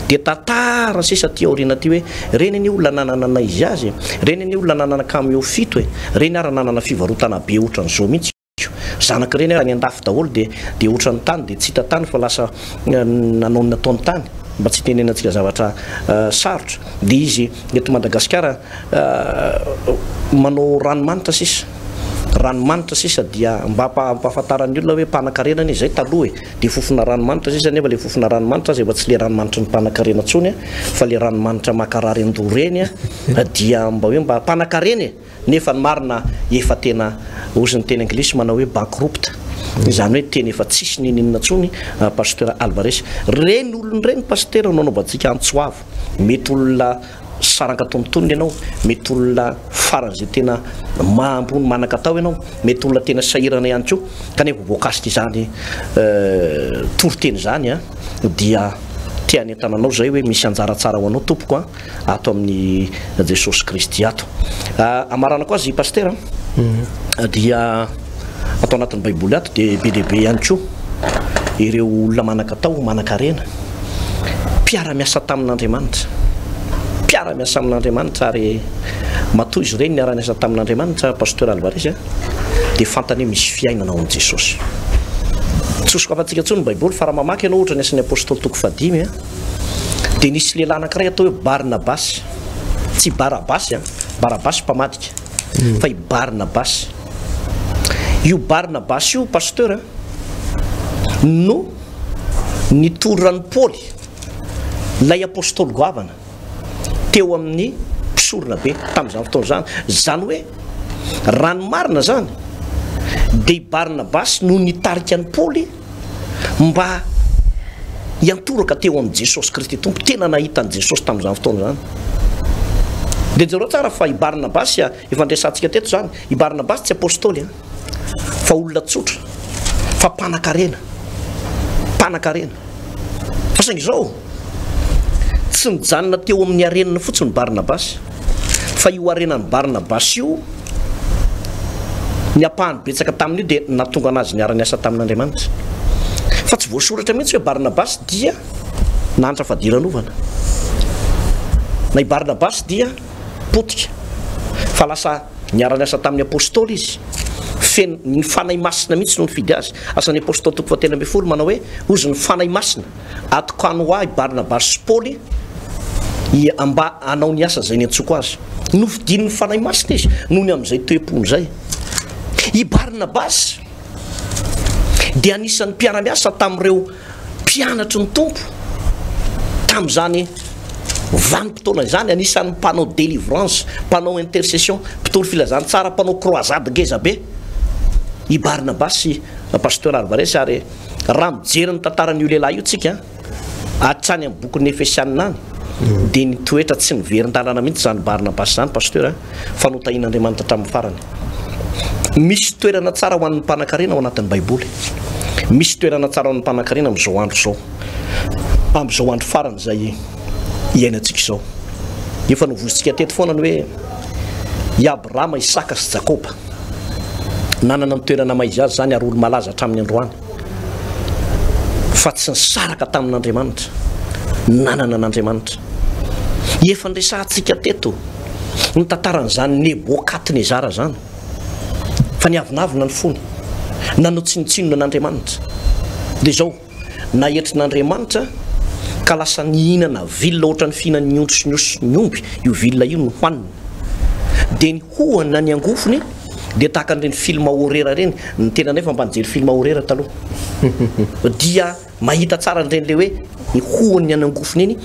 dia tantara sisa ty aoriana ty hoe reny ny olona nanana izy azy reny ny olona nanana kamo eo fito reny ara nanana fivarotana be ohatran'izao mihitsy zanaka reny any andafy daholo dia ohatran'ny tany dia tsy hita tany fa lasa nanao ny nataony tany mba tsy tenenantsika zavatra sarotra dia izy eto Madagasikara manao ranomanitra sisa dia mba ampahafantaran'ny olona hoe mpanakarena zay taloha dia fofona ranomanitra sisa nefa le fofona ranomanitra zay tsy le ranomanitra ny mpanakarena tsony fa le ranomanitra makarary andoreny dia mba hoe mba mpanakarena nefa ny marina efa tena ozy ny teny anglisy manao hoe bankrupt zany hoe teny efa tsisy ninina tsony pasteur Alvarez reny olony reny pasteur naonaovantsika antsoavo mety olona saraka tontonony ianao mety olona faran'izay tena mahambony manakatao ianao mety olona tena sahirana ihany koa kanefa voakasika izany toroteny zany dia tiany antananao zay hoe misy anjara tsara ho anao tompoko ato amin'ny Jesosy Kristy ato amarana koa azy pasteur dia atao anatin'ny baiboly ato dia be dehibe ihany koa ireo olona manakatao manakarena mpiara-miasa tamin'Andriamanitra ary matoy izy ireny niara-niasa tamin'Andriamanitra pasteur Alvarez dia fantany hoe misy fiainana ao amin'i Jesosy tsosiko afantsika tsony ny baiboly fa raha mamaky ianao ohatra ny asan'ny apôstôly toko 5 dia nisy lehilahy anankiray atao hoe Barnabasy tsy Barabasy mpamadika fa i Barnabasy io Barnabasy io pasteur no nitolran'ny Paoly lay apôstôly goavana teo amin'ny mpisorona be tamin'izany fotoana zany hoe ranomarina zany dia Barnabasy no nitarika ny Paoly mba hiantoraka teo amin'ny Jesosy Kristy tompo tena nahitany Jesosy tamin'izany fotoana zany dia jereo tsara fa i Barnabasy efa andresantsika teto zany i Barnabasy tsy apôstôly fa olona tsotra fa mpanakarena fa saingy izao tsy nijanona teo amin'ny arenana fotsiny Barnabasy fa io arenan'ny Barnabasy io ny apahany betsaka tamin'io dia natonga anazy niara-niasa tamin'Andriamanitra fa tsy voasoratra mihitsy hoe Barnabasy dia nantra fadilanovana na i Barnabasy dia potika fa lasa niara-niasa tamin'ny apôstôly izy ny fanay masina mihitsy no nifidy azy asan'ny apôstôly toko 7 manao hoe ozy ny fanay masina atokano ho ahy Barnabasy sy Paoly amba anao ny asa zay ny antsoko azy no fidin'ny fanahy masina izy noho ny amin'izay toepony zay. I Barnabasy dia anisan'ny mpiara-miasa tamin'ireo mpianatry ny tompo tamin'izany vanim-potoana izany, anisan'ny mpanao délivrance, mpanao intercession, mpitolo filazantsara, mpanao croisade ngeza be i Barnabasy pasteur Alvarez. Ary raha mijery ny tantaran'io lehilahy io tsika atrany amin'ny bokin'ny Efesianina any dia ny toetra tsy niverin-dalana mihitsy zany Barnabasy zany pasteur fa notahin'Andriamanitra tamin'ny farany. Misy toerana tsara ho an'ny mpanan-karena ao anatin'ny baiboly, misy toerana tsara ho an'ny mpanan-karena amin'izao andro zao, amin'izao andro farany zay iainantsika izao. Efa novozitsika teto foana ny hoe i Abrahama, Isaka sy Jakoba nanana ny toerana maizy azy zany ary olo malaza hatramin'ny androany, fa tsy nisaraka tamin'Andriamanitra, nanana an'Andriamanitra. Efa nresahantsika teto ny tantaran'izany Nebokadnezara zany, fa niavinavina ny fony, nanao tsinotsinona n'Andriamanitra. Dia zao nahetrin'Andriamanitra ka lasa nihinana vilona ohatran'ny fihinany ny ondro sy ny osy ny omby, io vilona io no hoaniny. Dia ny hohany na ny angofony dia tahaka an'ireny filma horreur reny, ny tena nefa mba nijery filma horreur taloha dia mahita tsara an'ireny le hoe ny hohany any angofony iny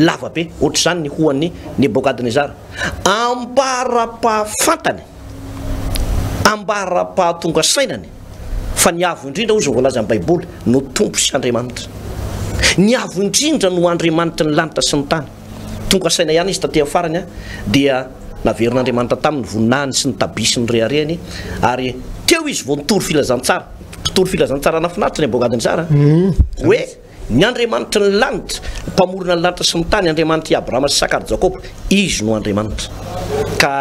lava be, ohatr'izany ny hohan'ny Nebokadnezara. Ambara-pahafantany, ambara-pahatonga sainany fa niavo indrindra ozy voalaza amin'ny baiboly no tompo sy Andriamanitra. Niavo indrindra no Andriamanitra ny lanitra sy ny tany. Tonga saina ihany izy taty farany dia naverin'Andriamanitra tamin'ny voninahiny sy ny tabisy ny reharehany, ary teo izy vao nitory filazantsara, mpitory filazantsara nafinaritra ny Nebokadnezara hoe ny Andriamanitra ny lanitra, mpamorona ny lanitra sy ny tany, Andriamanitra i Abrahama sy Isaka ary Jakoba, izy no Andriamanitra. Ka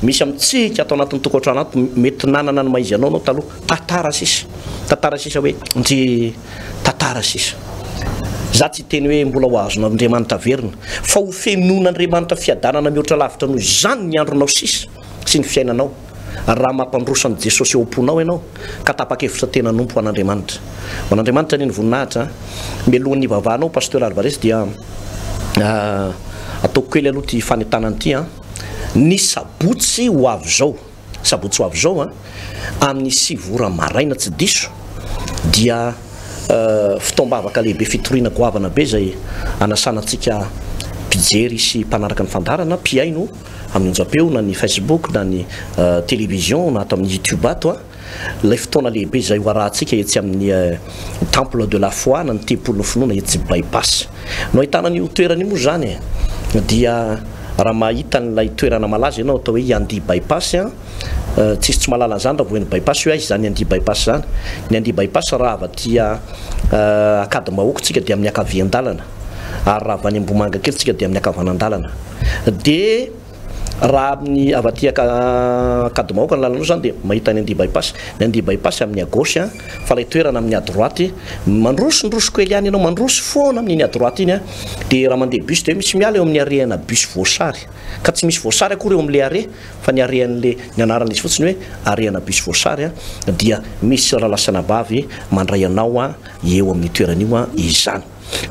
misy amintsika atao anatin'ny tokantrano ato mety nanana ny maizy anao taloha, tantara sisa hoe ndry tantara sisa. Za tsy teny hoe mbola ho azona Andriamanitra verina, fa ho femon'Andriamanitra fiadanana mihoatra lavitra noho izany ny andronao sisa sy ny fiainanao. Raha mampandrosan'i Jesosy eo am-ponao ianao ka tapa-kevitra tena nompo an'Andriamanitra. Ho an'Andriamanitra ny voninahitra mialohan'ny vavahanao pasteur Alvarez dia ataoko kely aloha ty fanentanana ity ny sabotsy ho avy zao, sabotsy ho avy zao amin'ny 7 ora maraina tsy diso dia fitoam-bavaka lehibe fitoriana goavana be zay anasanantsika mpijery sy mpanaraka ny fandarana, mpiaino amin'ny onjam-peo na ny Facebook na ny télévision na atao amin'ny YouTube ato lay fotoana lehibe zay ho arahantsika etsy amin'ny temple de la foi na ny tempolon'ny finoana etsy bypass. No ahitana ny toerana io moa zany dia raha mahita n'ilay toerana malaza ianao atao hoe Yandi bypass tsisy tsy mahalala an'izany raha voen'ny bypass io izy zany Yandi bypass zany. Ny Yandi bypass raha avy aty Akady Mahoko tsika dia amin'ny akavian-dalana, ary raha avy any Ambomanga kely tsika dia amin'ny akavanan-dalana. Dia raha amin'ny avy aty Akady Mahoko ny lalana zany dia mahita ny Yandi bypass. Ny Yandi bypass amin'ny à gauche fa lay toerana amin'ny à droite mandrosondroso kely ihany ianao, mandroso foana amin'iny à droite iny dia raha mandeha bus dia misy miala eo amin'ny arehana bus voasary, ka tsy misy voasary akory eo amin'le are fa ny arehan'le ny anaran'izy fotsiny hoe arehana bus voasary dia misy rahalasana bavy mandray anao eo amin'ny toeran'io izany.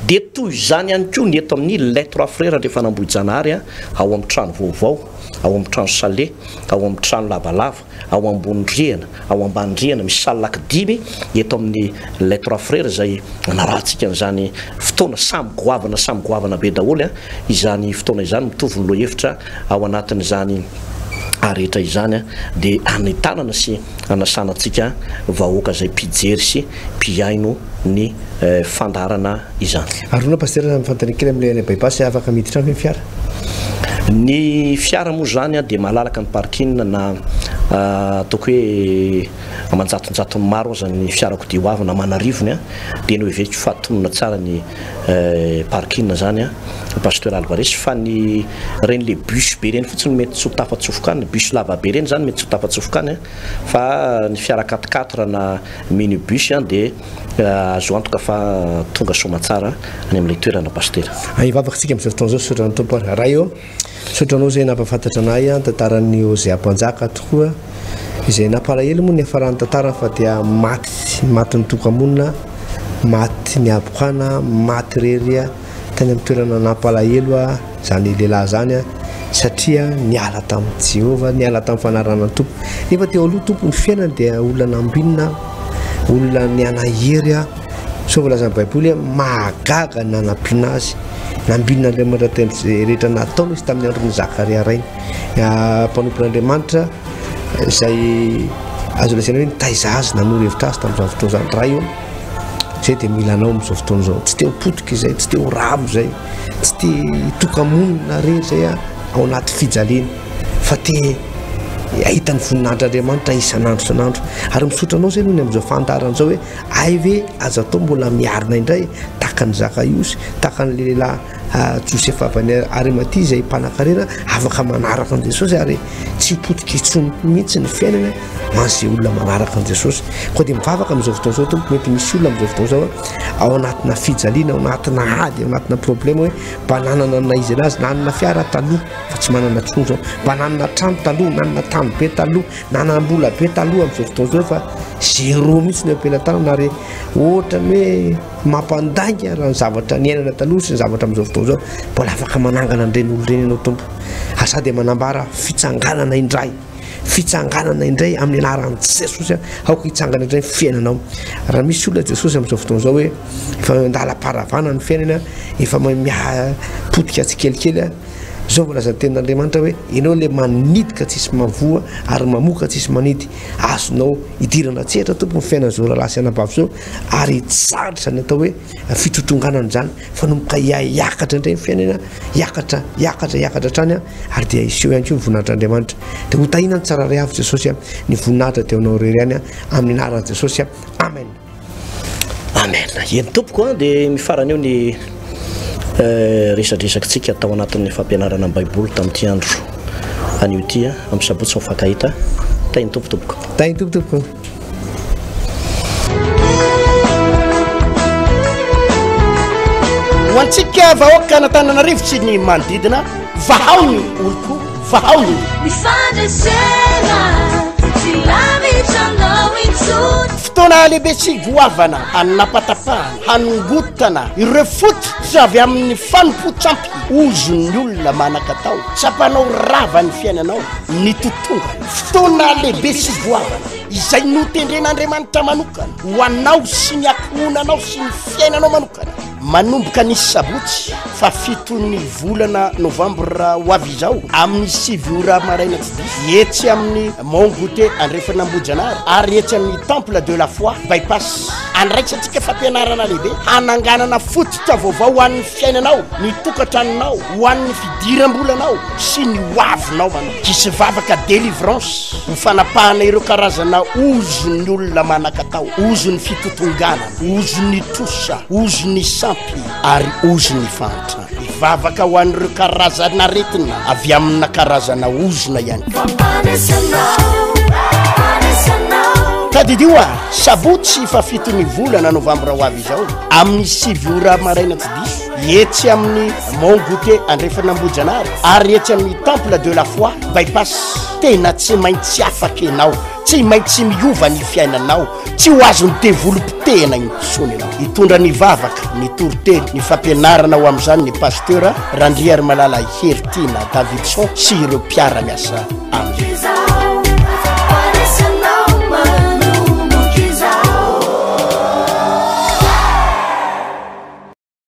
Dia toy izany ihany koa ny eto amin'ny les trois frères rehefa nambohijanahary ao amin'ny trano vaovao, ao amin'ny trano salé, ao amin'ny trano lavalava, ao ambony rihana, ao ambany rihana misy salaka 5 eto amin'ny les trois frères zay narahantsika n'izany fotoana samy goavana be daholo izany fotoana izany mitovy ny lohevitra ao anatin'izany rehetra izany dia anitanana sy anasanantsika vahoaka zay mpijery sy mpiaino ny fandarana izany. Arona pasteur mifantarina kely amin'ilay bypass afaka miditra amin'ny fiara? Ny fiara moa zany dia malalaka ny parking na ataoko hoe amanjatonjatony maro zany ny fiarakodia ho avy na manarivony dia ny hoe fahatonona tsara ny parking zany pasteur Alvarez, fa ny reny le bus be reny fotsiny mety tsy ho tafatsofoka any, bus lava be reny zany mety tsy ho tafatsofoka any fa ny fiara 4x4 na minibus dia azo antoka fa tonga somatsara any amin'ilay toerana pasteur. Ivavakantsika amin'izao fotoana zao sotrana tompo raha io sotranao zay nampafantatra anay tantaran'ny Ozea Mpanjaka tokoa izay nampalahelo moa ny afarany tantara fa dia maty ny tokamonina, maty ny abokana, maty rery tany amin'ny toerana nampalahelo zany lehilahy zany a satria niala tamin'ny Jehova, niala tamin'ny fanarana tompo. Nefa teo aloha tompo ny fiainany dia olona nambinina, olona nianahery a. So volazan'ny Baiboly mahagaga nanampiana azy, nambin'Andriamanitra tamin'izay rehetra nataony izy tamin'ny andron'ny Zakaria rainy. Mpanompon'Andriamanitra izay azo lasaina hoe nitaiza azy nanoro hevitra azy tamin'izao fotoana izany. Raha io zay dia mila anao amin'izao fotoana izao, tsy te ho potika izay, tsy te ho ravo izay, tsy te tokamonina rery izay ao anaty fijaliana, fa te ahita ny voninahitran'Andriamanitra isan'andro isan'andro. Ary misotranao zay nohony amin'izao fantaran'izao hoe ay ve aza atao mbola miarina indray tahaka ny Zakaiosy, tahaka ny lehilahy Josefa avy any Arimatia izay mpanan-karena afaka manaraka an' Jesosy ary tsy potika intsony mihitsy ny fiainana man'izay olona manaraka an' Jesosy. Koa dia mivavaka amin'izao fotoana izao tompo, mety misy olona amin'izao fotoana izao ao anatina fijaliana, ao anatina ady, ao anatina problema hoe mba nanana na izy anazy, nanana fiara taloha fa tsy manana tsony zao, mba nanana trano taloha, nanana tany be taloha, nanana mbola be taloha amin'izao fotoana izao fa zéro mihitsy ny ampelantanana ary ohatra hoe mampandainga raha ny zavatra niainana taloha sy ny zavatra amin'izao fotoana izao mbola afaka manangana an'ireny olo ireny ianao tompo. Sady manambara fitsanganana indray, fitsanganana indray amin'ny anaran'i Jesosy aoka hitsangana indray ny fiainanao. Raha misy olona Jesosy amin'izao fotoana izao hoe efa mandala-paravana ny fiainana, efa potika tsikelikely, zao volazan'ny tenin'Andriamanitra hoe ianao le manidika tsisy mavoa ary mamoka tsisy manidy, azonao idirana tsehatra tompo ny fiainan'izao rahalahy sy anabavy zao ary tsaritra ny atao hoe fitotonganana zany fa nomboka hiakatra indray ny fiainana, hiakatra trany ary dia iseho ihany koa ny voninahitr'Andriamanitra. Dia ho tahina ny tsararay avy Jesosy ny voninahitra dia anao rery ihany amin'ny anaran'i Jesosy. Amen. Amen. Eny tompoko dia mifarana eo ny resadresakantsika tao anatin'ny fampianarana ny Baiboly tamin'ity andro anio ty amin'ny sabotsy mifankahita. Tainy tompotompoko. Tainy tompotompoko. Ho antsika vahoaka Antananarivo sy ny manodidina, vahaony oloko, vahaony fotoana lehibe sy goavana, hanapatapahana, hanongotana ireo fototra avy amin'ny fanompo-tsampy ozon'ny olona manan-katao, tsapanao rava ny fiainanao, ny totonga. Fotoana lehibe sy goavana izay notendren'Andriamanitra manokana ho anao sy ny akohonanao sy ny fiainanao manokana, manomboka ny sabotsy fa 7 volana novambra ho avy izao amin'ny 9 ora maraina tsy diso, etsy amin'ny Mont-Goûter Andrefanambojanary ary etsy amin'ny Temple de la Foi bypass. Andraikitsika fampianarana lehibe hananganana fototra vaovao ho an'ny fiainanao, ny tokantranonao, ho an'ny fidiram-bolanao sy ny hoavinao manao. Kisy vavaka délivrance ho fanapahana ireo karazana ozon'ny olona manan-katao, ozon'ny fitotonganana, ozon'ny trosa, ozon'ny sampy ary ozon'ny fantatra. Vavaka ho an'ireo karazana aretina avy amina karazana ozona ihany. Tadidio sabotsy fa 7 volana novambra ho avy izao amin'ny 9 ora maraina tsy diso, etsy amin'ny Mont-Goûter Andrefanambojanary ary etsy amin'ny Temple de la Foi bypass. Tena tsy maintsy afaka ianao, tsy maintsy miova ny fiainanao, tsy ho azony devolopitena intsony ianao. Hitondra ny vavaka, ny toroteny, ny fampianarana ho amin'izany ny pasteur Randriary Malala Hertina Davidson sy ireo mpiara-miasa aminy.